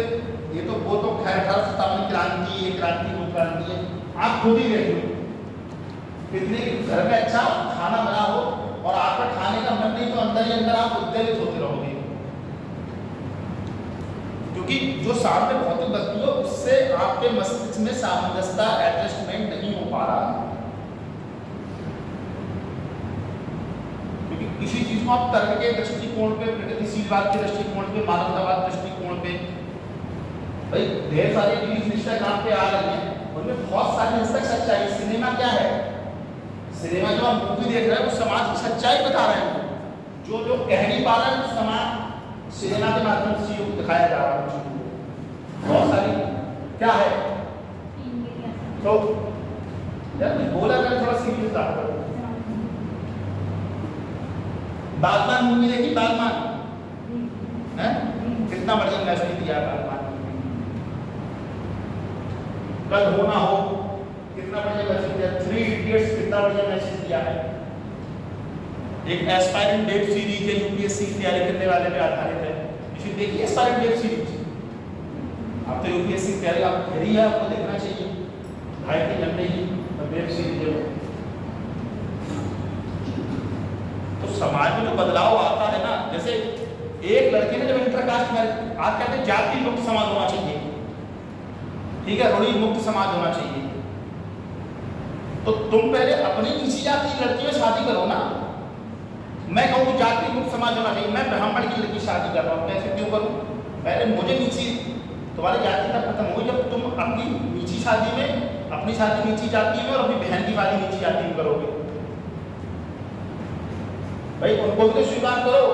ये तो वो तो खैर 1857 क्रांति, ये क्रांति, वो क्रांति है, आप खुद ही देख लो, कितने घर में अच्छा खाना बना हो और आपका खाने का मन नहीं तो अंदर ही अंदर आप उद्वेलित होते रहोगे, क्योंकि जो सामने भौतिक वस्तु है उससे आपके मस्तिष्क में सामंजस्यता, एडजस्टमेंट नहीं हो पा रहा, क्योंकि किसी चीज को आप तर्क के दृष्टिकोण पे, प्रगतिशीलवाद के दृष्टिकोण पे, मानवतावाद दृष्टिकोण पे, भाई ढेर सारी रील्स इंस्टाग्राम पे आ रही है, उनमें बहुत सारी हद तक सच्चाई। सिनेमा क्या है? सिनेमा जो आप मूवी देख रहे हैं वो समाज की सच्चाई बता रहे हैं, जो लोग कह नहीं पा रहे हैं समाज सिनेमा के माध्यम से चीजों को दिखाया जा रहा है। बहुत सारी क्या है, तो यार कुछ बोला कर, थोड़ा सीरियस बात करो। बागबान मूवी देखी? बागबान है, कितना बढ़िया मैसेज दिया बागबान। कल हो ना हो कितना बढ़िया मैसेज दिया। 3 इडियट्स कितना बढ़िया मैसेज दिया है। एक एस्पायरेंट वेब सीरीज है, यूपीएससी की तैयारी करने वाले पे आधारित है। इसे देखिए एस्पायरेंट वेब सीरीज। आप तो यूपीएससी की तैयारी आप कर ही है, आपको देखना चाहिए। 2.5 घंटे की वेब सीरीज है। तो समाज में जो बदलाव आता है ना, जैसे एक लड़के ने जब इंटरकास्ट में, आप कहते हैं जाति मुक्त समाज होना चाहिए, ठीक है, रूढ़ि मुक्त समाज होना चाहिए, तो तुम पहले अपनी नीची जाति की लड़की में शादी करो ना। मैं कहूँ कि जाति मुक्त समाज होना चाहिए, मैं ब्राह्मण की लड़की शादी कर रहा हूँ, कैसे क्यों करूँ? पहले मुझे नीची, तुम्हारी जाति तक खत्म होगी जब तुम अपनी नीची शादी में, अपनी शादी नीची जाति में और अपनी बहन की शादी नीची जाति में करोगे। भाई उनको भी तो स्वीकार करो।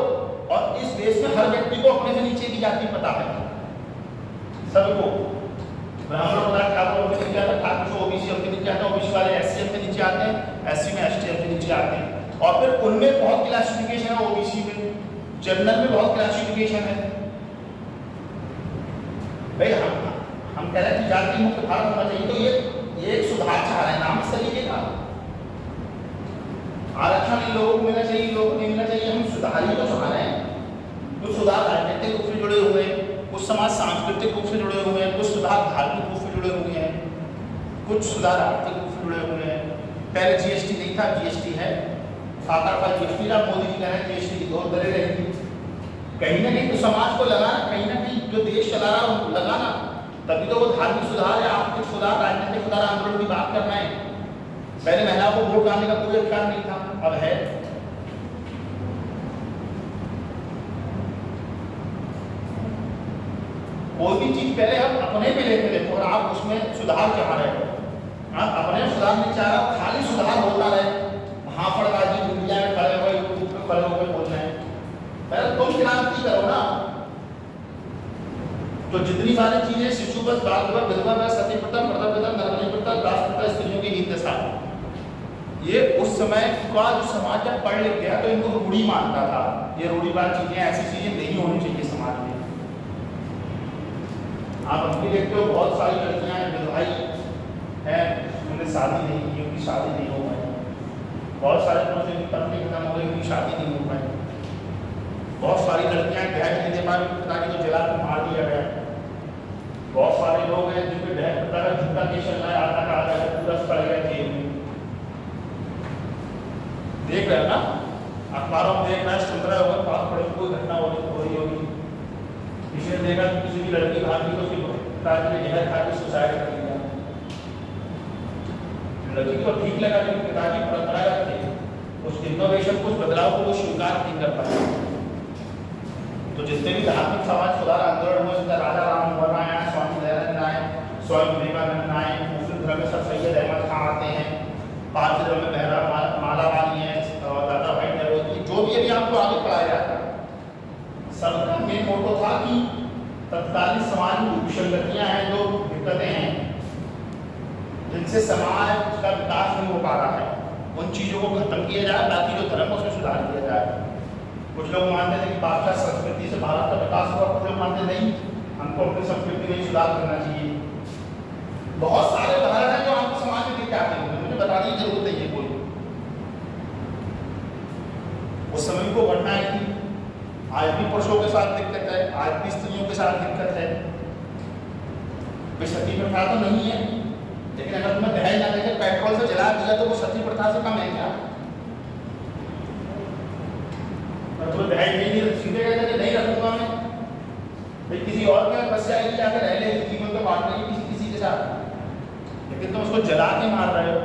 और इस देश में हर व्यक्ति को अपने से नीचे की जाति पता है, सबको। ब्राह्मण पता, ठाकुर के नीचे आता, ठाकुर से ओबीसी के नीचे आता, ओबीसी वाले एससी के नीचे आते हैं, एससी में एसटी के नीचे आते हैं। और फिर उनमें बहुत क्लासिफिकेशन है, ओबीसी में, जनरल में बहुत क्लासिफिकेशन है, भाई हम कह रहे हैं कि जाति मुक्त भारत होना चाहिए, तो ये एक सुधार चाह रहे हैं नाम इस तरीके का। आरक्षण इन लोगों को मिलना चाहिए, इन लोगों को नहीं मिलना चाहिए, हम सुधार ही तो चाह रहे हैं। कुछ सुधार राजनीतिक रूप से जुड़े हुए हैं, कुछ समाज सांस्कृतिक रूप से जुड़े हुए हैं, कुछ सुधार धार्मिक रूप से जुड़े हुए हैं, कुछ सुधार आर्थिक रूप से जुड़े हुए हैं। पहले जीएसटी नहीं था, जीएसटी है, 7-8 जीएसटी था, मोदी जी कह रहे हैं जीएसटी की दौर बने रहेगी। कहीं ना कहीं तो समाज को लगाना, कहीं ना कहीं जो देश चला रहा है उनको लगाना, तभी तो वो धार्मिक सुधार या आर्थिक सुधार, राजनीतिक सुधार आंदोलन की बात कर रहे हैं। पहले महिलाओं को वोट डालने का कोई अधिकार नहीं था, अब है। कोई भी चीज पहले हम अपने पे लेके देखो और आप उसमें सुधार चाह रहे हो, आप अपने सुधार नहीं चाह रहे, खाली सुधार होता रहे, हाफड़बाजी दुनिया में खड़े हुए यूट्यूब पे खड़े होकर बोल रहे हैं। पहले तुम क्रांति करो ना। तो जितनी सारी चीजें शिशु बस, बाल विवाह, विधवा विवाह, सती प्रथा, पर्दा प्रथा, नरबली प्रथा, दास प्रथा, स्त्रियों की हीन दशा, ये उस समय का जो समाज जब पढ़ लिख गया तो इनको रूढ़ी मानता था। ये रूढ़िवाद चीजें, ऐसी चीजें नहीं होनी चाहिए समाज में। आप अभी देखते हो बहुत सारी लड़कियां विधवाई हैं, उन्हें शादी नहीं की, उनकी शादी नहीं हो पाई। बहुत सारे पुरुष की पत्नी खत्म हो गई, उनकी शादी नहीं हो पाई। बहुत सारी लड़कियां दहेज नहीं दे पाई, पिता की तो जला कर मार दिया गया। बहुत सारे लोग हैं जिनके दहेज पिता का झूठा केस चल रहा है, आधा का आधा पूरा पड़ गया जेल में। देख रहे हो ना, अखबारों में देख रहे हैं, सुन रहे होगा, पास पड़े कोई घटना हो रही होगी। किसी ने देखा कि किसी की लड़की भागी तो उसकी पिता ने जहर खा के सुसाइड कर लिया। लड़की को ठीक लगा कि पिताजी परंपरागत थे, उस इनोवेशन, कुछ बदलाव को वो स्वीकार नहीं कर पाए। तो जितने भी धार्मिक समाज सुधार आंदोलन हुए, जैसे राजा राम मोहन आए, स्वामी दयानंद आए, स्वामी विवेकानंद आए, मुस्लिम धर्म में सर सैयद अहमद खान आते हैं, पारसी धर्म में बहरा मालावाली है, दादा भाई नरोजी, जो भी अभी आपको आगे पढ़ाया जाता है, सबका मेन मोटो था कि तत्कालीन समाज में विसंगतियां हैं, जो दिक्कतें हैं, जिनसे समाज का विकास नहीं हो पा रहा है, उन चीज़ों को खत्म किया जाए, ताकि जो धर्म है उसमें सुधार किया जाए। कुछ लोग मानते थे कि पाश्चात्य संस्कृति से भारत का विकास हुआ, कुछ लोग मानते नहीं, हमको अपनी संस्कृति में सुधार करना चाहिए। बहुत सारे उदाहरण हैं जो आपको समाज में दिख जाते हैं, मुझे बताने की जरूरत नहीं है कोई। उस समय को घटना आई थी, आज भी पुरुषों के साथ दिक्कत है, आज भी स्त्रियों के साथ दिक्कत है। सती प्रथा तो नहीं है, लेकिन अगर तुम्हें दहेज ना देकर पेट्रोल से जला दिया तो वो सती प्रथा से कम है क्या? तुम्हें दहेज नहीं सीधे कहते कि नहीं रखूंगा मैं, भाई किसी और के बस जाएगी, जाकर रह लेगी, जीवन को बांट लेगी किसी के साथ, लेकिन तुम उसको जला के मार रहे हो।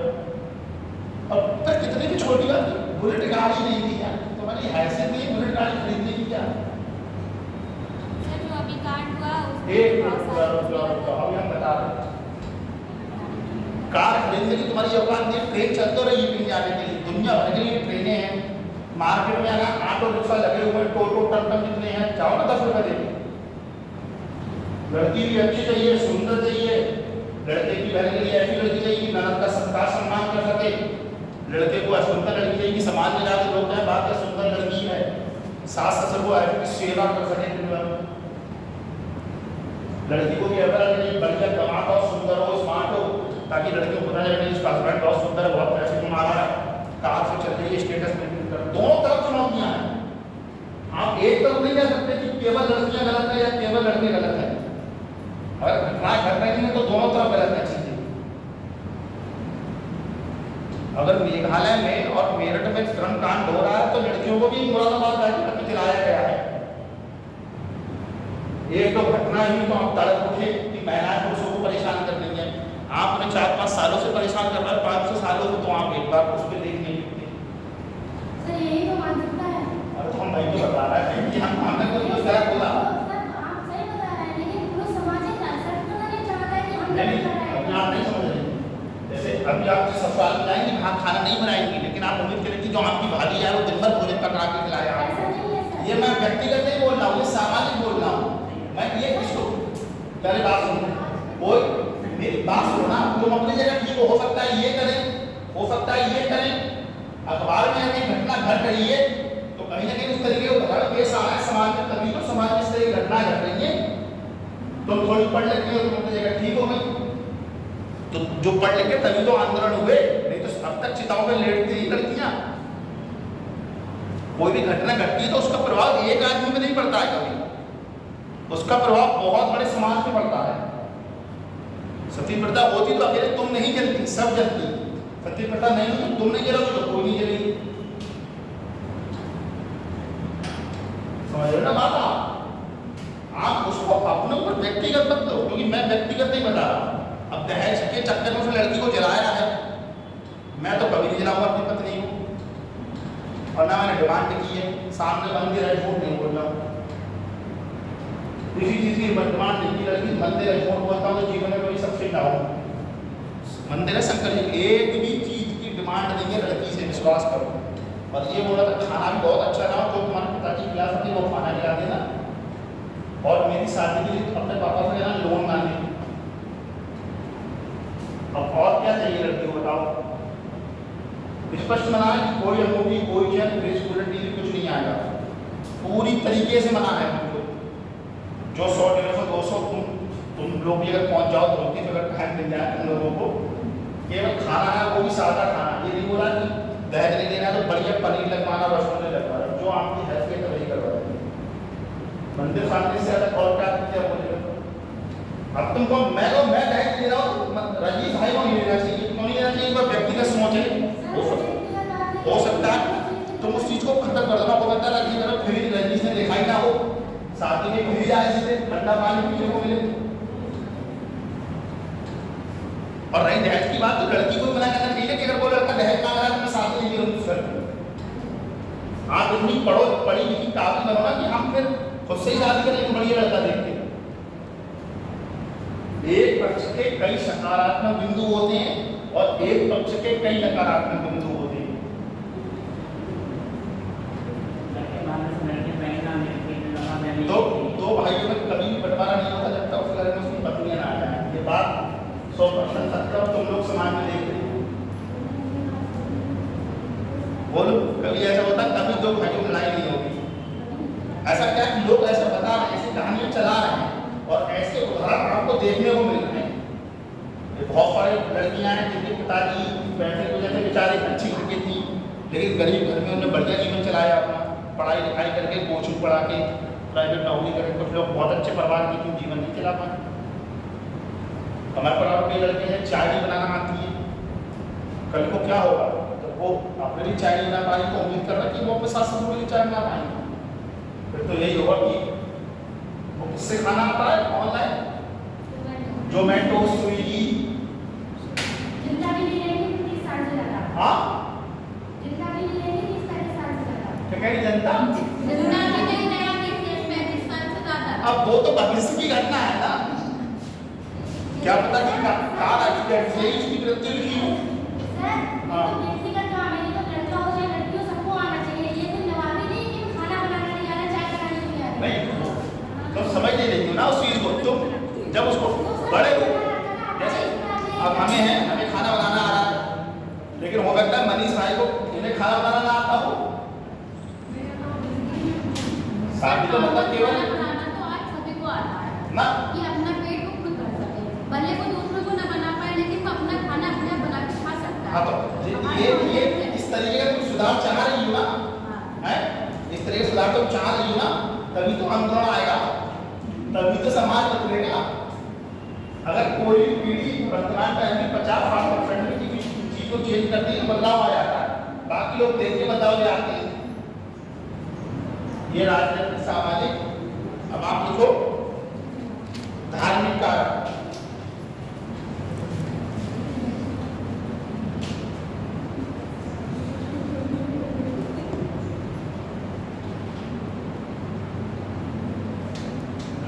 और फिर कितनी भी छोटी बात, बुलेट गाड़ी नहीं दी यार, तुम्हारी हैसियत नहीं बुलेट गाड़ी खरीदने की क्या? अभी हम बता रहे कार खरीदने की तुम्हारी औकात नहीं, ट्रेन चलते रही कहीं जाने के लिए, दुनिया भर के लिए ट्रेनें हैं। मार्केट में अगर ऑटो रिक्शा लगे हुए हैं, टोटो टमटम जितने हैं, जाओ ना 10 रुपये देंगे। लड़की भी अच्छी चाहिए, सुंदर चाहिए, लड़के की बहन के लिए ऐसी लड़की चाहिए ननद का सत्कार सम्मान कर सके, लड़के को असुंदर लड़की चाहिए कि समाज में जाकर लोग कहें बात क्या सुंदर लड़की है, सास ससुर को ऐसी की सेवा कर सके। लड़की को भी अगर बढ़िया कमाता हो, सुंदर हो, स्मार्ट हो, ताकि लड़की को पता चले इसका हस्बैंड बहुत सुंदर है, बहुत पैसे कमा रहा है, कार से चल रही है, स्टेटस मेंटेन कर। दोनों तरफ चुनौतियां हैं। आप एक तरफ नहीं कह सकते कि केवल लड़कियां गलत है या केवल लड़के गलत है। अगर घटनाएं घट रही है तो दोनों तरफ गलत है चीजें। अगर मेघालय में और मेरठ में श्रम कांड हो रहा है तो लड़कियों को भी मुरादाबाद राज्य में दिलाया गया है। एक तो घटना ही तो आप तड़प उठे कि महिलाएं पुरुषों को परेशान कर रही है। आप उन्हें 4-5 सालों से परेशान कर रहे हैं, 500 सालों से तो आप एक बार उस पर देख नहीं सकते। यही तो मान सकता है। अरे तो हम नहीं तो बता रहे हैं कि हम हमने तो कुछ गलत बोला। आप सही बता रहे हैं, लेकिन पूरा समाज एक ऐसा तो नहीं चाहता है कि हम नहीं, अपने आप नहीं समझ रहे। जैसे अभी आप ससुराल में जाएंगे, वहाँ खाना नहीं बनाएंगी, लेकिन आप उम्मीद करें कि जो आपकी भाभी है वो दिन भर भोजन पका के खिलाया। ये मैं व्यक्तिगत नहीं बोल रहा हूँ, ये सामाजिक बोल रहा हूँ। मैं ये किसको पहले बात सुनो, कोई मेरी बात सुनो ना, तुम अपनी जगह ठीक हो सकता है ये करें, हो सकता है ये करें। अखबार में अगर घटना घट रही है तो कहीं ना कहीं उस तरीके का उदाहरण पेश आ रहा है समाज में, तभी तो समाज में इस तरह की घटना घट रही है। तुम थोड़ी पढ़ लेती हो, तुम अपनी जगह ठीक हो गई। तो जो पढ़ लिखे तभी तो आंदोलन हुए, नहीं तो अब तक चिताओं में लेटती ही लड़कियां। कोई भी घटना घटती है तो उसका प्रभाव एक आदमी में नहीं पड़ता है, कभी उसका प्रभाव बहुत बड़े समाज में पड़ता है। सती प्रथा होती तो अकेले तुम नहीं जलती, सब जलती। सती प्रथा नहीं होती, तुम नहीं जलोगी तो कोई नहीं जलेगी। समझ रहे ना बात आप उसको अपने ऊपर व्यक्तिगत मत लो, क्योंकि मैं व्यक्तिगत नहीं बता रहा। अब दहेज के चक्कर में उसने लड़की को जलाया है, मैं तो कभी नहीं जलाऊंगा अपनी पत्नी को, और ना मैंने डिमांड की है। सामने मंदिर है, झूठ नहीं बोल रहा हूँ, किसी चीज की डिमांड नहीं की। लड़की मंदिर है, झूठ बोलता हूँ तो जीवन में कभी सबसे डाउन। मंदिर है शंकर जी, एक भी चीज की डिमांड नहीं है लड़की से, विश्वास करो। और ये बोला था खाना भी बहुत अच्छा था, जो तुम्हारे पिताजी खिला सकते वो खाना खिला देना, और मेरी शादी के लिए अपने पापा से कहना लोन ना ले। अब और क्या चाहिए लड़की को बताओ। स्पष्ट मना है, कोई अंगूठी, कोई चैन, रेस्टोरेंट, टीवी कुछ नहीं आएगा, पूरी तरीके से मना है हमको। जो 100, 150, 200 तुम लोग भी अगर पहुंच जाओ तो रोटी अगर टाइम मिल जाए तुम लोगों को, केवल खाना है वो भी सादा खाना। ये नहीं बोला कि दहेज नहीं देना तो बढ़िया पनीर लगवाना, रसगुल्ले लगवाना, जो आपकी हैसियत है वही करवा देंगे। मंदिर शांति से अलग और क्या बोलेगा। अब तुमको मैं दहेज दे रहा हूँ, रजीज भाई को नहीं लेना चाहिए, क्यों नहीं लेना चाहिए? एक व्यक्तिगत सोच है, हो सकता है तुम उस चीज को खत्म कर दो ना। वो कहता है कि फिर रजीज ने देखा ही ना हो, शादी में फिर जाए सीधे ठंडा पानी पीने को मिले। और रही दहेज की बात, तो लड़की को मना करना चाहिए कि अगर वो लड़का दहेज मांग रहा है तो मैं शादी नहीं करूँगी उससे। आप इतनी पढ़ी लिखी काबिल बनो ना कि हम फिर खुद से ही शादी करेंगे बढ़िया लड़का देख के। एक पक्ष के कई सकारात्मक बिंदु होते हैं और एक पक्ष के कई नकारात्मक बिंदु होते हैं। तो दो भाइयों में कभी भी बंटवारा नहीं होता जब तक उस घर में उसकी पत्नियां ना आ जाए। ये बात 100% सत्य और तुम लोग समाज में देख रहे हो। बोलो कभी ऐसा होता कभी दो भाइयों में लड़ाई नहीं होगी। ऐसा क्या कि लोग ऐसा बता रहे हैं, ऐसी कहानियां चला रहे हैं और ऐसे उदाहरण आपको देखने को मिल रहे हैं। बहुत सारे लड़कियां हैं जिनके पिताजी पैसे की वजह से बेचारे अच्छी घर की थी, लेकिन गरीब घर में उन्होंने बढ़िया जीवन चलाया अपना, पढ़ाई लिखाई करके, कोचिंग पढ़ा के, प्राइवेट नौकरी करके। कुछ लोग बहुत अच्छे परिवार के क्यों जीवन नहीं चला पाए। हमारे परिवार के लड़के हैं, चाय नहीं बनाना आती है, कल को क्या होगा? तो वो अपने लिए चाय नहीं बना पाएंगे तो उम्मीद कर रहा है कि वो अपने सास ससुर के लिए चाय बना पाएंगे। फिर तो यही होगा कि वो किससे खाना आता है ऑनलाइन, जोमेटो, स्विगी। हाँ क्या कह रही जनता? अब वो तो भविष्य की घटना है ना, क्या पता कि कार एक्सीडेंट से इसकी मृत्यु लिखी हो। नहीं तो समझ नहीं रही हो ना उस चीज को। तुम जब उसको बड़े हो, जैसे अब हमें खाना बनाना आ रहा है, लेकिन हो सकता है मनीष भाई को इन्हें खाना बनाना ना आता हो। शादी तो मतलब केवल ना कि अपना पेट को खुद भर सके, भले को दूसरों को न बना पाए लेकिन वो अपना खाना अपने बना के खा सकता है। हाँ तो ये इस तरीके का तुम सुधार चाह रही हो ना, है इस तरह का सुधार तुम चाह रही हो ना, तभी तो आंदोलन आएगा, तभी तो समाज बदलेगा। अगर कोई भी पीढ़ी वर्तमान टाइम में 50-60% की चीज को चेंज करती है, बदलाव आ जाता है, बाकी लोग देख के बदलाव ले आते हैं। ये राजनीतिक, सामाजिक। अब आप लिखो धार्मिक कारक।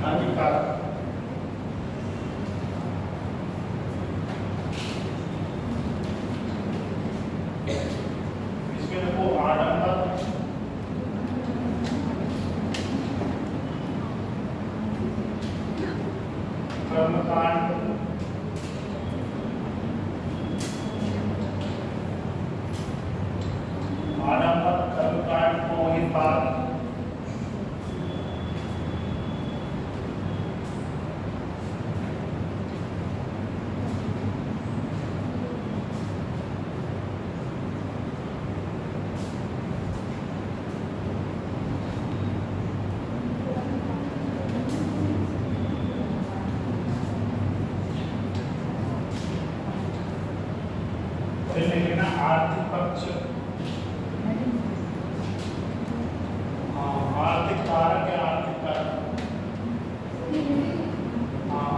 धार्मिक कारक इसमें देखो आडंबर, कर्मकांड, फिर लिख लेना आर्थिक पक्ष, आर्थिक कारक है, आर्थिक कारक, हाँ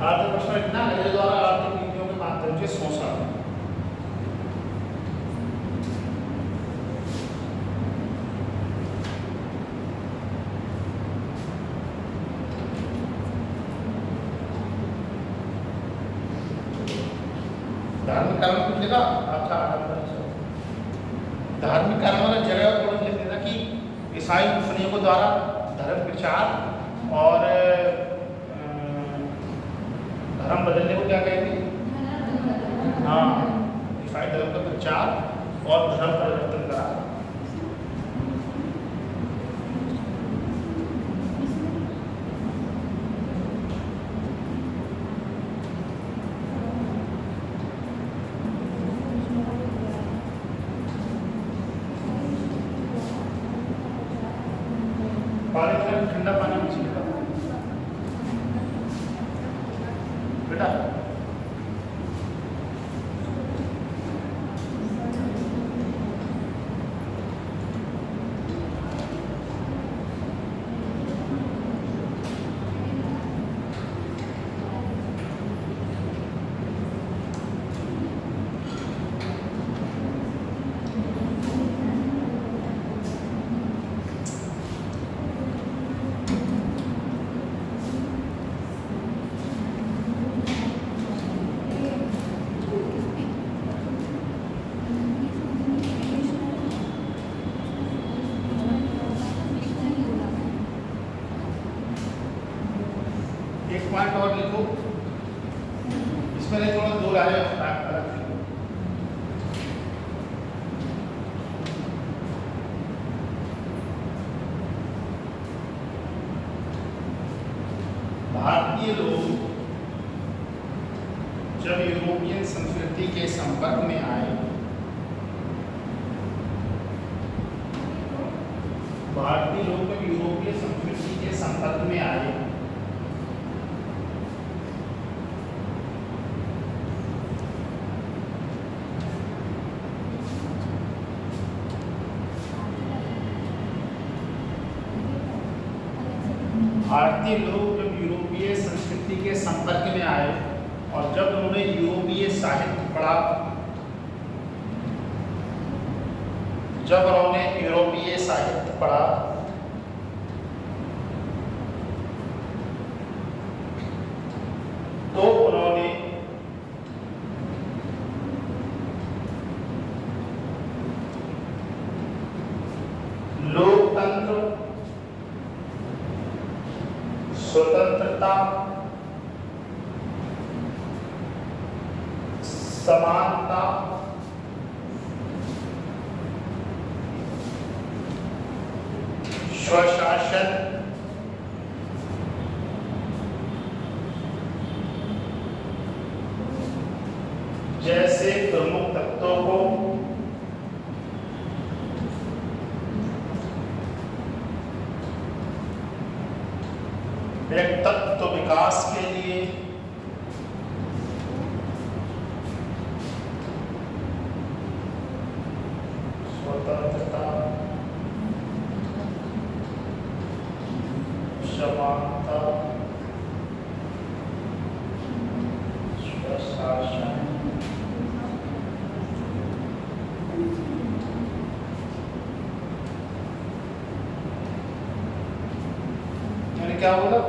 आर्थिक प्रश्न इतना मेरे द्वारा आर्थिक नीतियों के माध्यम से सोचा। धार्मिक कर्म कुछ लिखा, अच्छा धार्मिक कर्म वाला जगह थोड़ा लिख देना कि ईसाई मुस्लिमों द्वारा धर्म प्रचार और धर्म बदलने को क्या कहते हैं? हाँ, ईसाई धर्म का प्रचार और धर्म परिवर्तन करा। पानी ठंडा पानी में छिड़का बेटा। एक पॉइंट और लिखो, इसमें नहीं थोड़ा दो लाइन अलग लिखो। भारतीय लोग जब यूरोपियन संस्कृति के संपर्क में आए, भारतीय लोग जब यूरोपीय संस्कृति के संपर्क में आए भारतीय लोग जब यूरोपीय संस्कृति के संपर्क में आए और जब उन्होंने यूरोपीय साहित्य पढ़ा, जब उन्होंने यूरोपीय साहित्य पढ़ा तो उन्होंने लोकतंत्र, स्वतंत्रता, समानता, स्वशासन, जैसे प्रमुख तत्वों को व्यक्तित्व विकास के लिए स्वतंत्रता, समानता, स्वशासन, मैंने क्या बोला?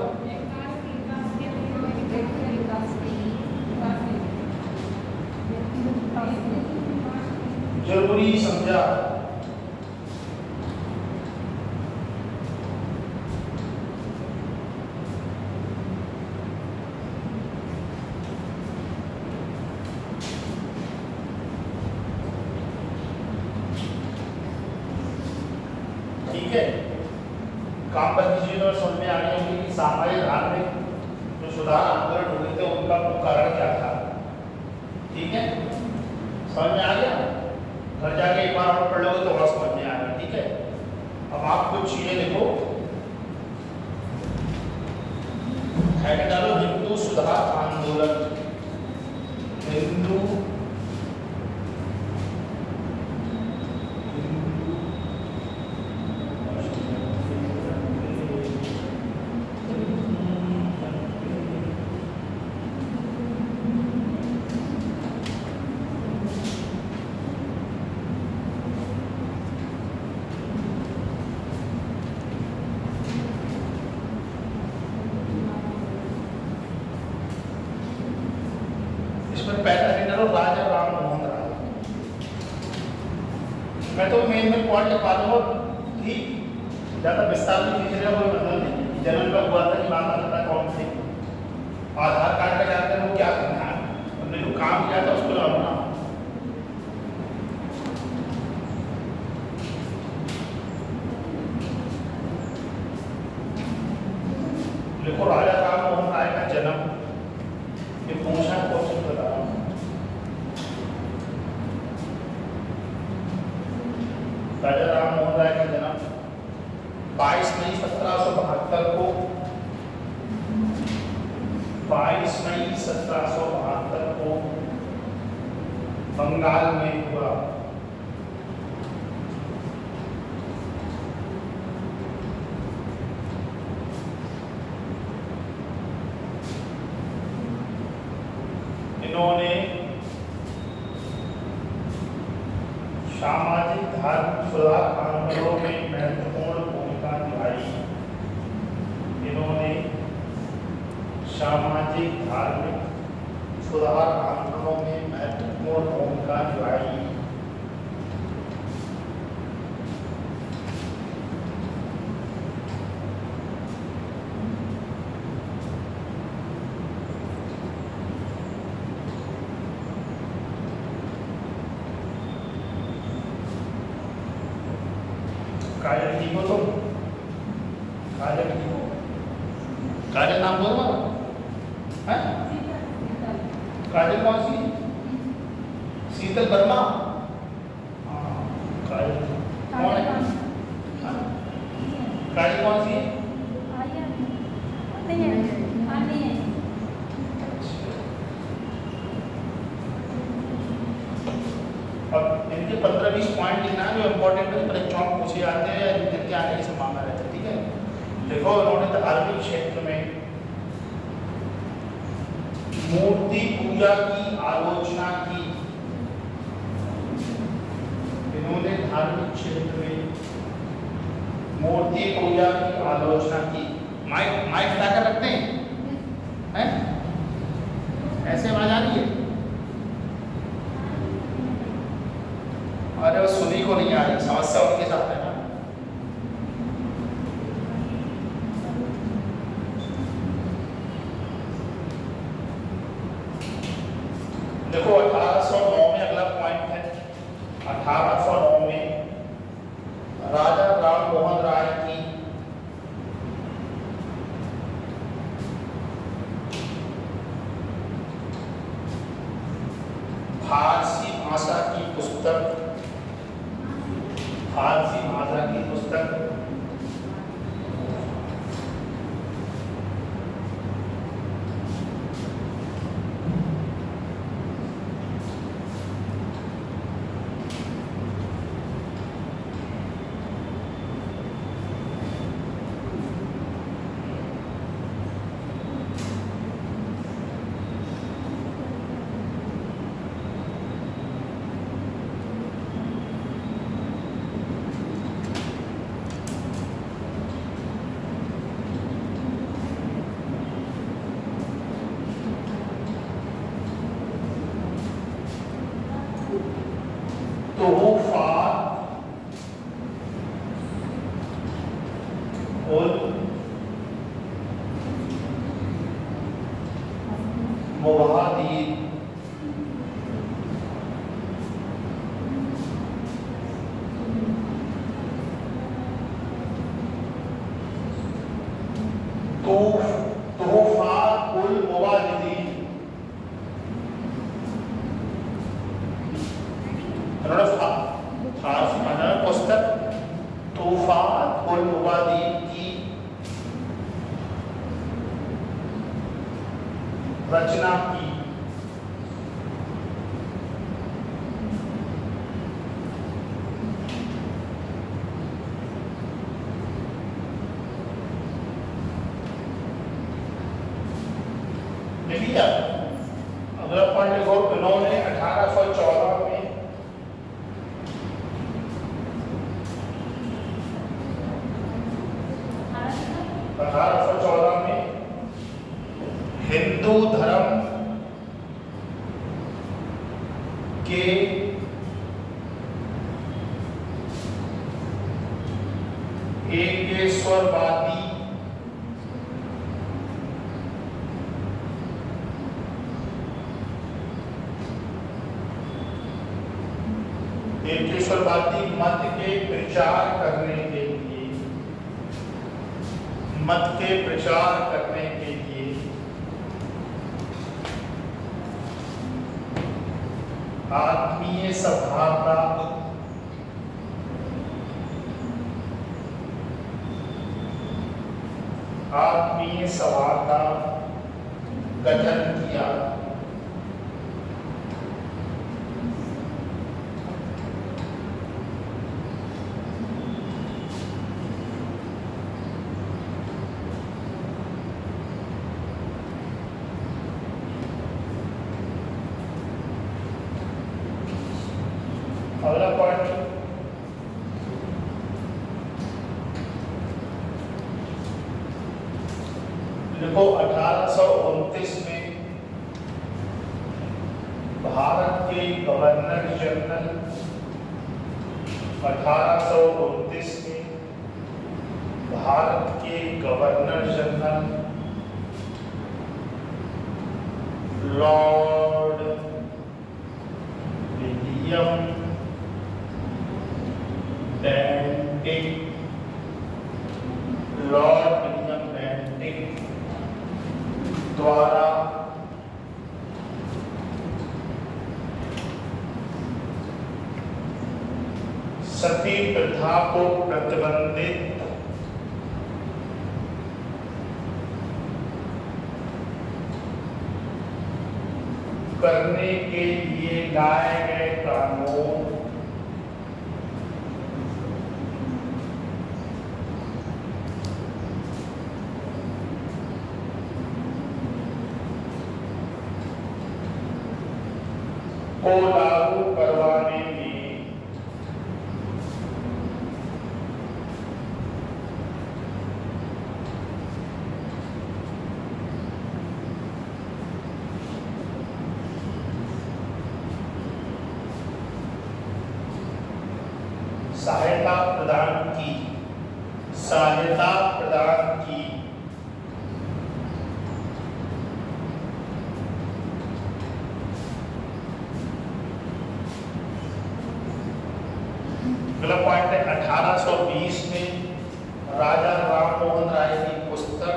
जरूरी समझा। ठीक है, काम पर चीजें और समझ में आ रही होगी कि सामाजिक धार्मिक जो सुधार आंदोलन हुए थे उनका कारण क्या था। ठीक है, समझ में आ गया। घर जाके एक बार और पढ़ लोगे तो और समझ में आएगा। ठीक है, अब आप कुछ चीजें लिखो, हेड डालो हिंदू सुधार आंदोलन। हिंदू राजा राम मोहन राय। मैं तो मेन में पॉइंट लिखवा दूंगा, ठीक, ज्यादा विस्तार में लिखने का कोई मतलब नहीं। जन्म का हुआ था कि माता पिता कौन थे, आधार कार्ड का जानते हैं वो क्या करना है, उन्होंने जो काम किया था उसको लाना। देखो राजा राम मोहन राय का जन्म, ये पूछा क्वेश्चन बता रहा हूँ। राजा राम मोहन राय का जन्म 22 मई 1772 को 22 मई 1772 को बंगाल में हुआ। इन्होंने सामाजिक धार्मिक सुधार आंदोलनों में महत्वपूर्ण भूमिका निभाई। इन्होंने सामाजिक धार्मिक सुधार आंदोलनों में महत्वपूर्ण भूमिका निभाई। काजल ठीक हो तुम? काजल ठीक हो? काजल नाम बोल रहा है? काजल कौन सी? शीतल वर्मा। काजल कौन है? काजल कौन सी? अब इनके 15-20 पॉइंट लिखना है जो इम्पोर्टेंट है, परीक्षाओं में पूछे जाते हैं या जिनके आने की संभावना रहती है। ठीक है, देखो उन्होंने धार्मिक क्षेत्र में मूर्ति पूजा की आलोचना की। इन्होंने धार्मिक क्षेत्र में मूर्ति पूजा की आलोचना की। माइक माइक हटाकर रखते हैं? ऐसे आवाज आ रही है? अरे वो सुनी को नहीं आ रही, समस्या उनके साथ है ना। देखो 1809 में अगला पॉइंट है। 1809 में राजा राम मोहन राय की फारसी भाषा की पुस्तक, फारसी भाषा की पुस्तक तोहफा उल मुवादीद तोहफा उल मुवादीद पुस्तक तोहफा उल मुवादीद की रचना की। लिखिए अगला पॉइंट लिखो, इन्होंने 1814 में हिंदू धर्म के एकेश्वरवादी मत के प्रचार करने के लिए आत्मीय सभा का गठन किया। अगला पॉइंट देखो, 1829 में भारत के गवर्नर जनरल 1829 में भारत के governor general Lord William Bentinck द्वारा सती प्रथा को प्रतिबंधित करने के लिए लाए गए कानून को लागू करवाने में सहायता प्रदान की। अगला पॉइंट है 1820 में राजा राम मोहन राय की पुस्तक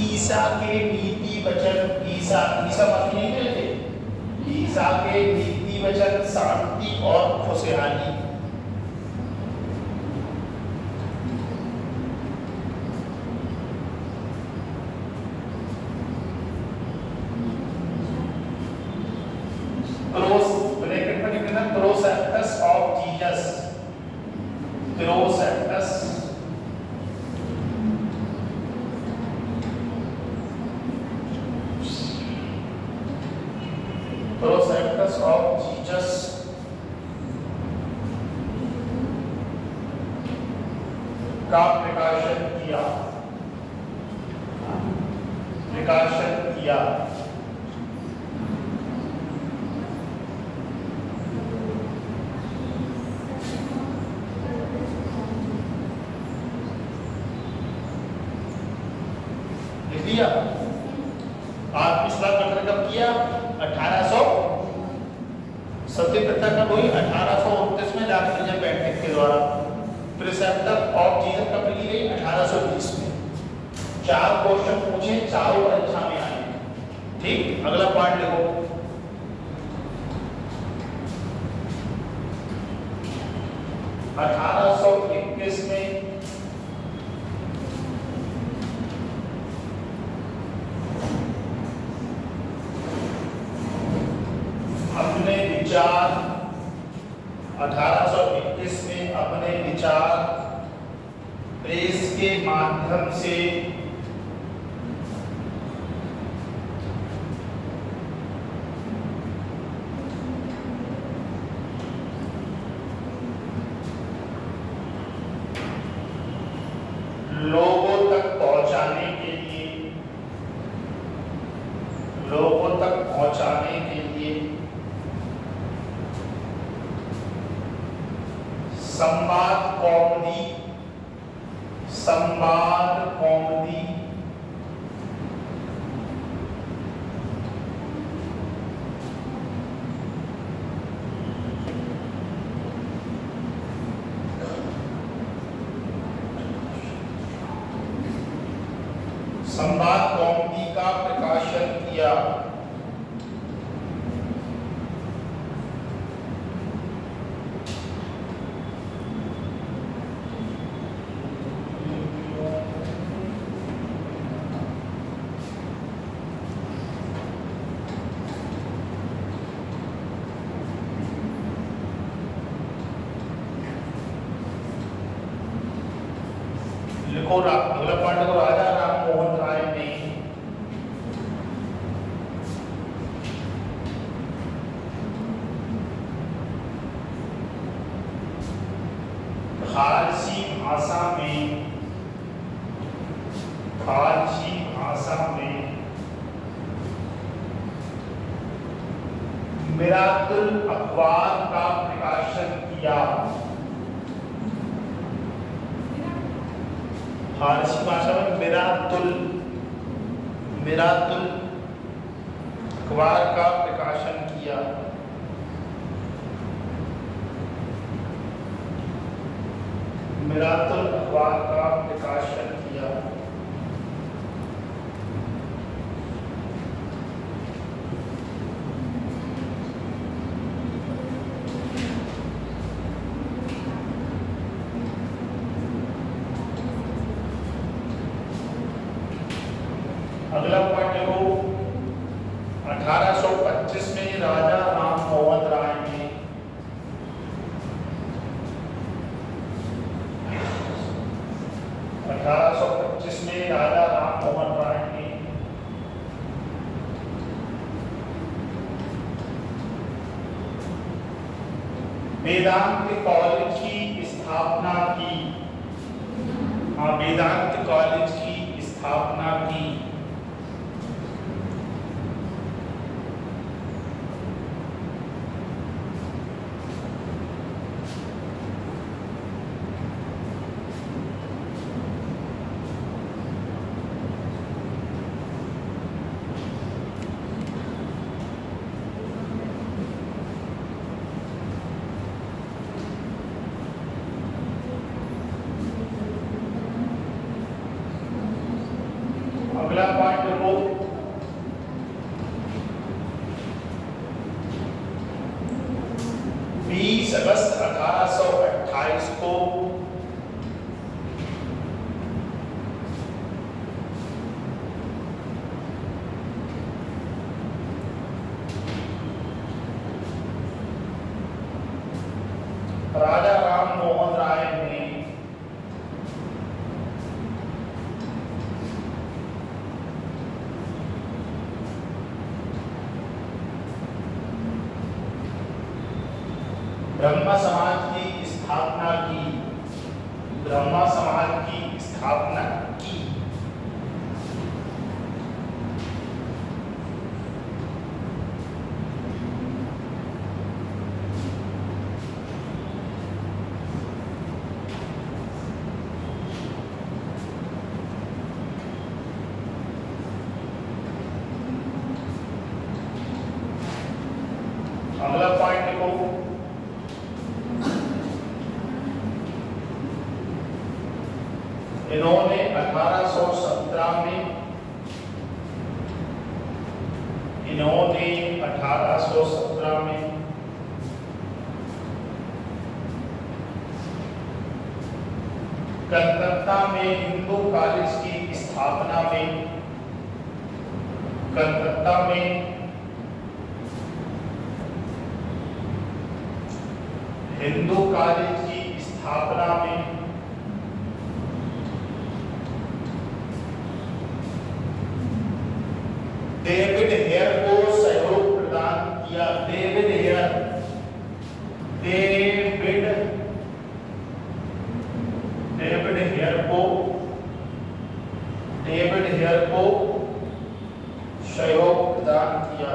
ईसा के नीति वचन, ईसा मसीह नहीं थे, ईसा के नीति वचन शांति और खुशहाली Prospectus of Jesus, का प्रकाशन किया, प्रकाशन किया। लिख लिया। आत्मविश्वास गठन कब किया? 1800 सत्य प्रथा कब हुई? 1829 में लॉर्ड विलियम बेंटिक के द्वारा। प्रिसेप्टर ऑफ जीसस कब लिखी गई? 1820 में। 4 क्वेश्चन पूछे, चारों परीक्षा में आए। ठीक, अगला पार्ट लिखो। अठारह सौ 21 में अपने विचार 1821 में अपने विचार प्रेस के माध्यम से लोगों तक पहुंचाने के लिए, लोगों तक पहुंचाने के लिए संवाद कौमुदी, संवाद कौमुदी संवाद कौमुदी का प्रकाशन किया। लिखो अगला पाठ लिखो। राजा राम मोहन राय ने फारसी भाषा में, फारसी भाषा में मिरातुल अखबार का प्रकाशन किया। फारसी भाषा में मिरातुल, मिरातुल अखबार का प्रकाशन किया। मिरातुल अखबार का प्रकाशन किया। अगला पॉइंट देखो। 1825 में राजा राम मोहन राय ने राजा राम मोहन राय ने वेदांत कॉलेज की स्थापना की। हाँ, वेदांत कॉलेज की स्थापना की। अगला पार्ट देखो। 20 अगस्त 1828 को राजा राम मोहन राय ने ब्रह्म समाज की स्थापना की। ब्रह्मा समाज की स्थापना की। अगला पॉइंट लिखो, इन्होंने 1817 में कलकत्ता में हिंदू कॉलेज की स्थापना में, कलकत्ता में हिंदू कॉलेज की स्थापना में डेविड हेयर को सहयोग प्रदान किया। डेविड हेयर को सहयोग प्रदान किया।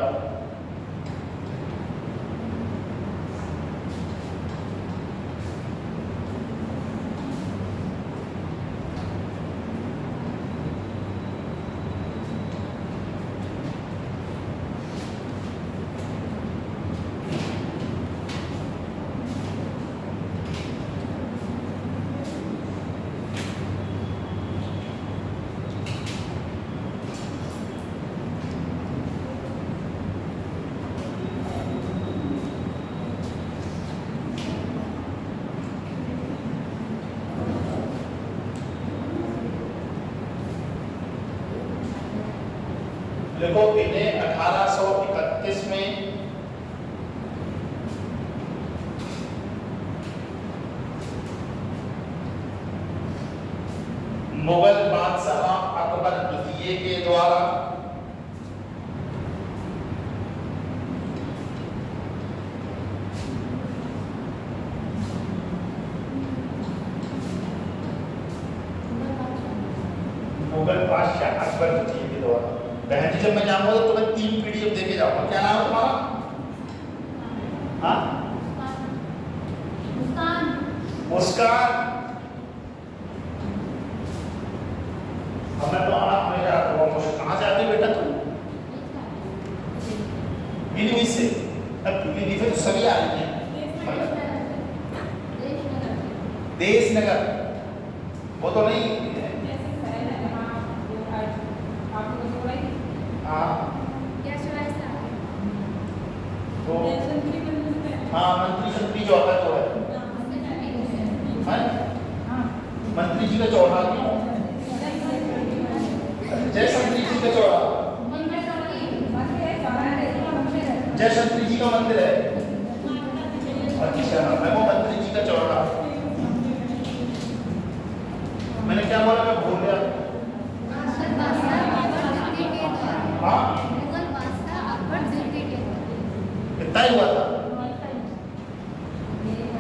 देखो इन्हें 1831 में मुगल बादशाह अकबर द्वितीय के द्वारा मुगल बादशाह अकबर द्वितीय के द्वारा। बहन जी जब मैं जाऊंगा तो तुम्हें 3 पीडीएफ देके जाऊंगा। क्या नाम है तुम्हारा? हाँ मुस्कान। हमें तो आना हमेशा कहाँ से आते बेटा तुम? पीलीभीत से। अब पीलीभीत से तो सभी आ रही हैं। देश नगर वो तो नहीं। हाँ मंत्री संत्री जो आता तो है मंत्री जी का चौराहा क्यों? जय संतरी जी का चौराहा, जय संतरी जी का मंदिर है। अच्छा मैं वो मंत्री जी का चौराहा। मैंने क्या बोला? मैं भूल गया। हाँ इतना ही हुआ था।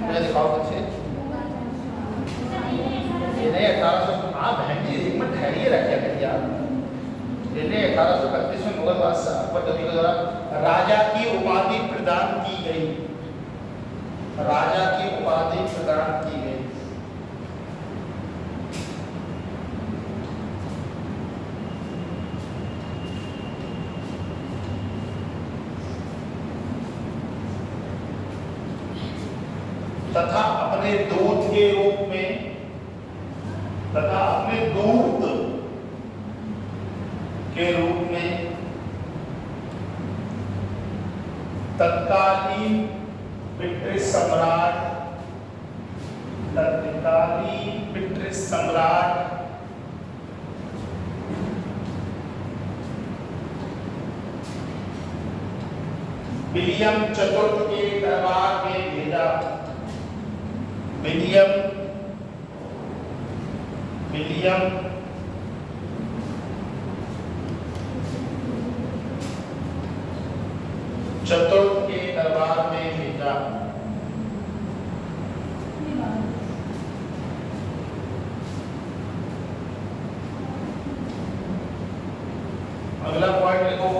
मैं दिखाओ बच्चे इन्हें 1800। हाँ बहन जी एक मिनट ठहरिए रखिए भैया। इन्हें 1831 में मुगल बादशाह अकबर द्वितीय के द्वारा राजा की उपाधि प्रदान की गई। राजा की उपाधि प्रदान की गई। तथा अपने दूत के रूप में, तथा अपने दूत के रूप में तत्कालीन ब्रिटिश सम्राट, तत्कालीन ब्रिटिश सम्राट विलियम चतुर्थ के दरबार में भेजा। विलियम चतुर्थ के दरबार में भेजा। अगला पॉइंट लिखो,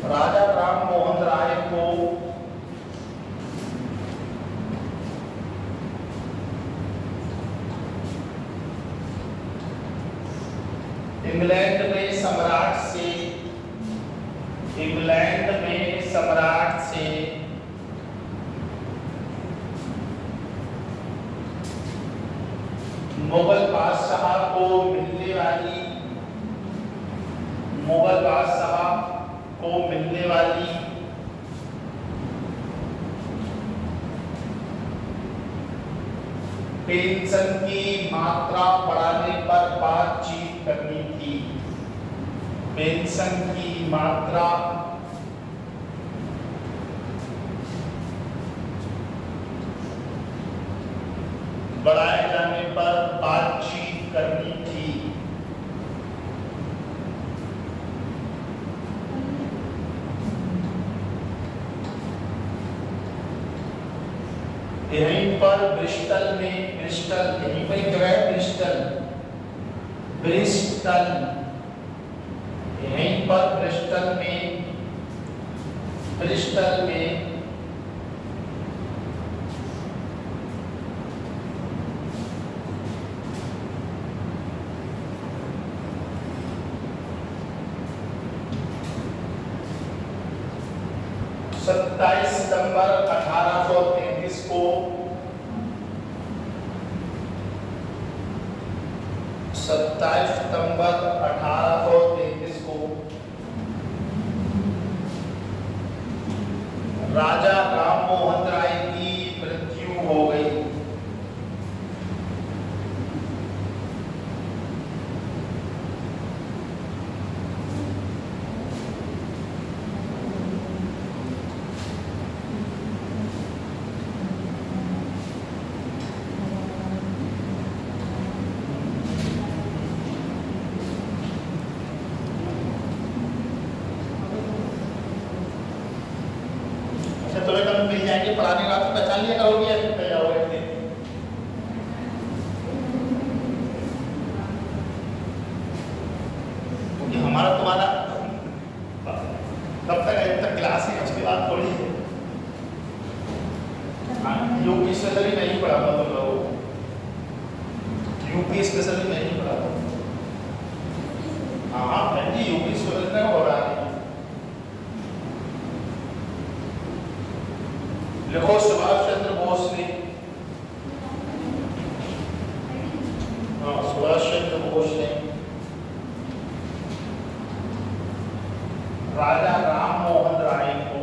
राजा राम मोहन राय को इंग्लैंड में सम्राट से मुगल बादशाह को मिलने वाली पेंशन की मात्रा बढ़ाने पर बातचीत करनी थी। पेंशन की मात्रा बढ़ाए जाने पर बातचीत करनी थी। यहीं पर ब्रिस्टल में यहीं पर एक है ब्रिस्टल यहीं पर ब्रिस्टल में सितंबर 1833 को 27 सितंबर 1833 को राजा राम मोहन राय की मृत्यु हो गई। पढ़ाने का पहचान लिया करोगे या फिर जाओगे? क्योंकि हमारा तुम्हारा कब तक क्लास है, उसके बाद थोड़ी यूपी स्पेशली नहीं पढ़ाता तुम लोगों को, यूपी स्पेशली नहीं पढ़ाता। हाँ बहन जी, यूपी स्पेशली नहीं हो रहा है। लिखो, सुभाष चंद्र बोस ने राजा राम मोहन राय को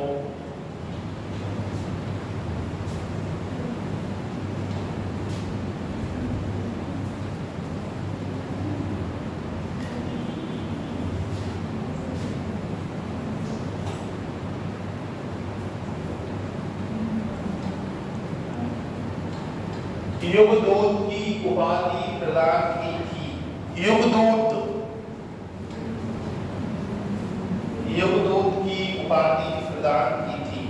युगदूत की उपाधि प्रदान की थी। युगदूत की उपाधि प्रदान की थी।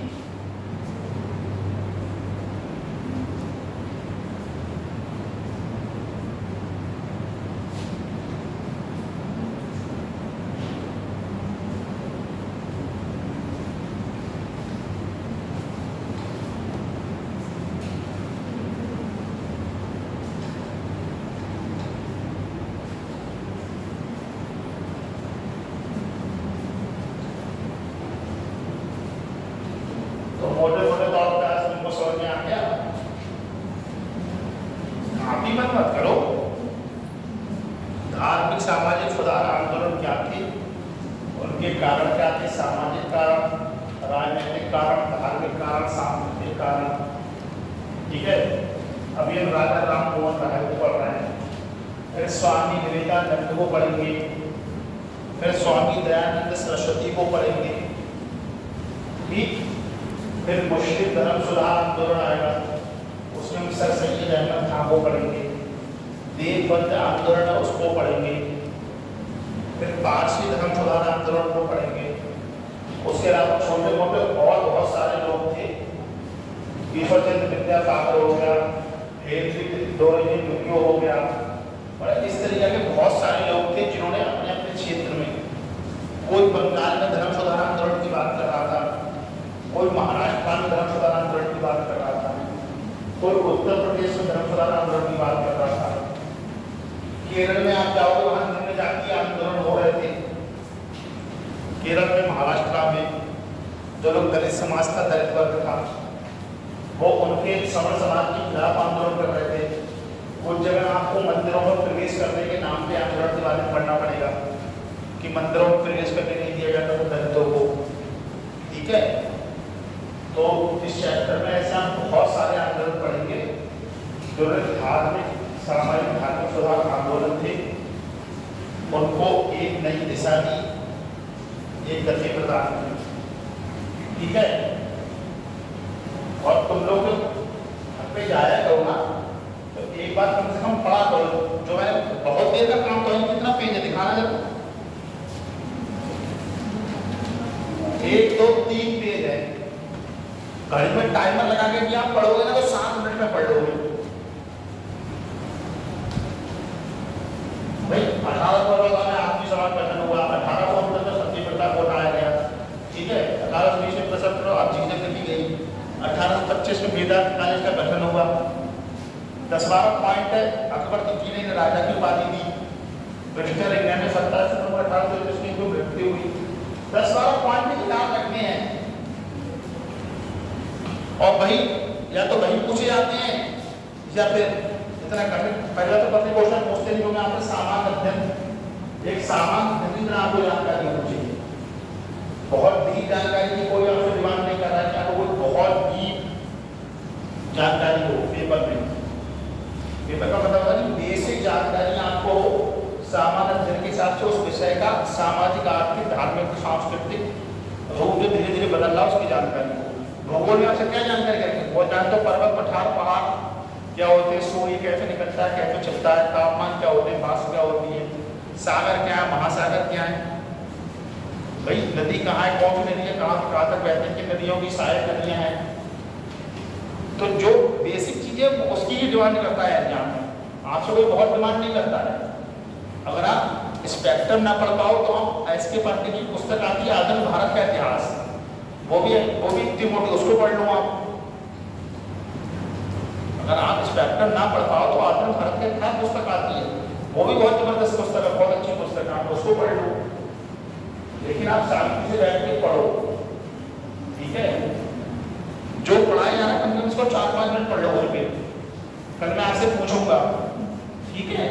मोटे मोटे तौर पर आज तुमको समझ में आ गया। आप ही मत करो। धार्मिक सामाजिक सुधार आंदोलन क्या थे, उनके कारण क्या थे? सामाजिक कारण, राजनीतिक कारण, धार्मिक कारण, सांस्कृतिक कारण। ठीक है, अब ये राजा राम मोहन राय को पढ़ रहे हैं, फिर स्वामी विवेकानंद को पढ़ेंगे, फिर स्वामी दयानंद सरस्वती को पढ़ेंगे। ठीक, फिर मुस्लिम धर्म सुधार आंदोलन आएगा, उसमें सर सैयद अहमद खान को पढ़ेंगे। देवबंद आंदोलन है, उसको पढ़ेंगे। फिर पारसी धर्म सुधार आंदोलन को पढ़ेंगे। उसके अलावा छोटे मोटे और बहुत सारे लोग थे। ईश्वर चंद्र विद्यासागर हो गया, हो गया, और इस तरीके के बहुत सारे लोग थे जिन्होंने अपने अपने क्षेत्र में कोई बंगाल में धर्म सुधार आंदोलन की बात कर रहा था, कोई महाराष्ट्र में धर्म सुधार आंदोलन की बात कर रहा था, कोई उत्तर प्रदेश में धर्म सुधार आंदोलन की बात कर रहा था। केरल में आप जाओगे वहां निम्न जातीय आंदोलन हो रहे थे। केरल में, महाराष्ट्र में जो लोग दलित समाज का, दलित वर्ग था, वो उनके सवर्ण समाज के खिलाफ आंदोलन कर रहे थे। कुछ जगह आपको मंदिरों में प्रवेश करने के नाम पे आंदोलन के बारे में पढ़ना पड़ेगा कि मंदिरों में प्रवेश करने नहीं दिया जाता तो दलितों को, ठीक है। तो इस चैप्टर में ऐसा बहुत सारे आंदोलन पढ़ेंगे जो धार्मिक, सामाजिक, धार्मिक सुधार आंदोलन थे, उनको एक नई दिशा दी, एक गति प्रदान की, ठीक है। और तुम लोग घर पे जाया करो ना, तो एक बार कम से कम पढ़ा करो। जो मैंने बहुत देर का काम तो है, कितना पेज है दिखाना जब, 1 2 3 पेज है। घड़ी में टाइमर लगा के भी आप पढ़ोगे ना तो 7 मिनट में पढ़ लोगे भाई। 1800 में आत्मीय समाज गठन हुआ, 1869 में सती प्रथा को हटाया गया, ठीक है। 1820 में प्रसव आप चीजें लिखी गई, 1825 में वेदांत कॉलेज का गठन हुआ। 10-12 पॉइंट है। अकबर द्वितीय ने राजा की उपाधि दी। ब्रिटिशर इंग्लैंड में 27 सितंबर 1833 में इनको मृत्यु हुई। 10-12 पॉइंट में किताब रखने हैं और वही या तो वही पूछे जाते हैं या फिर इतना कठिन। पहले तो पत्नी क्वेश्चन पूछते नहीं, क्योंकि आपने सामान्य अध्ययन, एक सामान्य अध्ययन आपको जानकारी होनी चाहिए। बहुत डीप जानकारी की कोई आपसे डिमांड नहीं कर रहा है कि आपको कोई बहुत डीप जानकारी हो पेपर में। पेपर का मतलब होता है बेसिक जानकारी आपको सामान्य अध्ययन के हिसाब से उस विषय का सामाजिक, आर्थिक, धार्मिक, सांस्कृतिक रूप जो धीरे धीरे बदल रहा है उसकी जानकारी हो। भूगोल में आपसे क्या जानकारी करेंगे, वो जानते हो पर्वत, पठार, पहाड़ क्या होते हैं, सूर्य कैसे निकलता है, कैसे चलता है, तापमान क्या होते हैं, भाप क्या होती है, सागर क्या है, महासागर क्या है, भाई नदी कहाँ है, कौन सी नदी है, कहाँ तक बहती है, किन नदियों की सहायक नदियाँ हैं। तो जो बेसिक चीजें उसकी ही डिमांड करता है एग्जाम में, आपसे कोई बहुत डिमांड नहीं करता है। अगर आप स्पेक्ट्रम ना पढ़ पाओ तो हम एस के पांडे की पुस्तक आती है आधुनिक भारत का इतिहास, वो भी इतनी मोटी, उसको पढ़ लो आप। अगर आप स्पेक्ट्रम ना पढ़ पाओ तो आधुनिक भारत का इतिहास पुस्तक आती है, वो भी बहुत जबरदस्त पुस्तक है, बहुत अच्छी पुस्तक है, आप उसको पढ़ लो। लेकिन आप शांति से बैठ के पढ़ो, ठीक है। जो पढ़ाया जा रहा है कम से कम इसको 4-5 मिनट पढ़ लो घर पे, कल मैं आपसे पूछूंगा, ठीक है।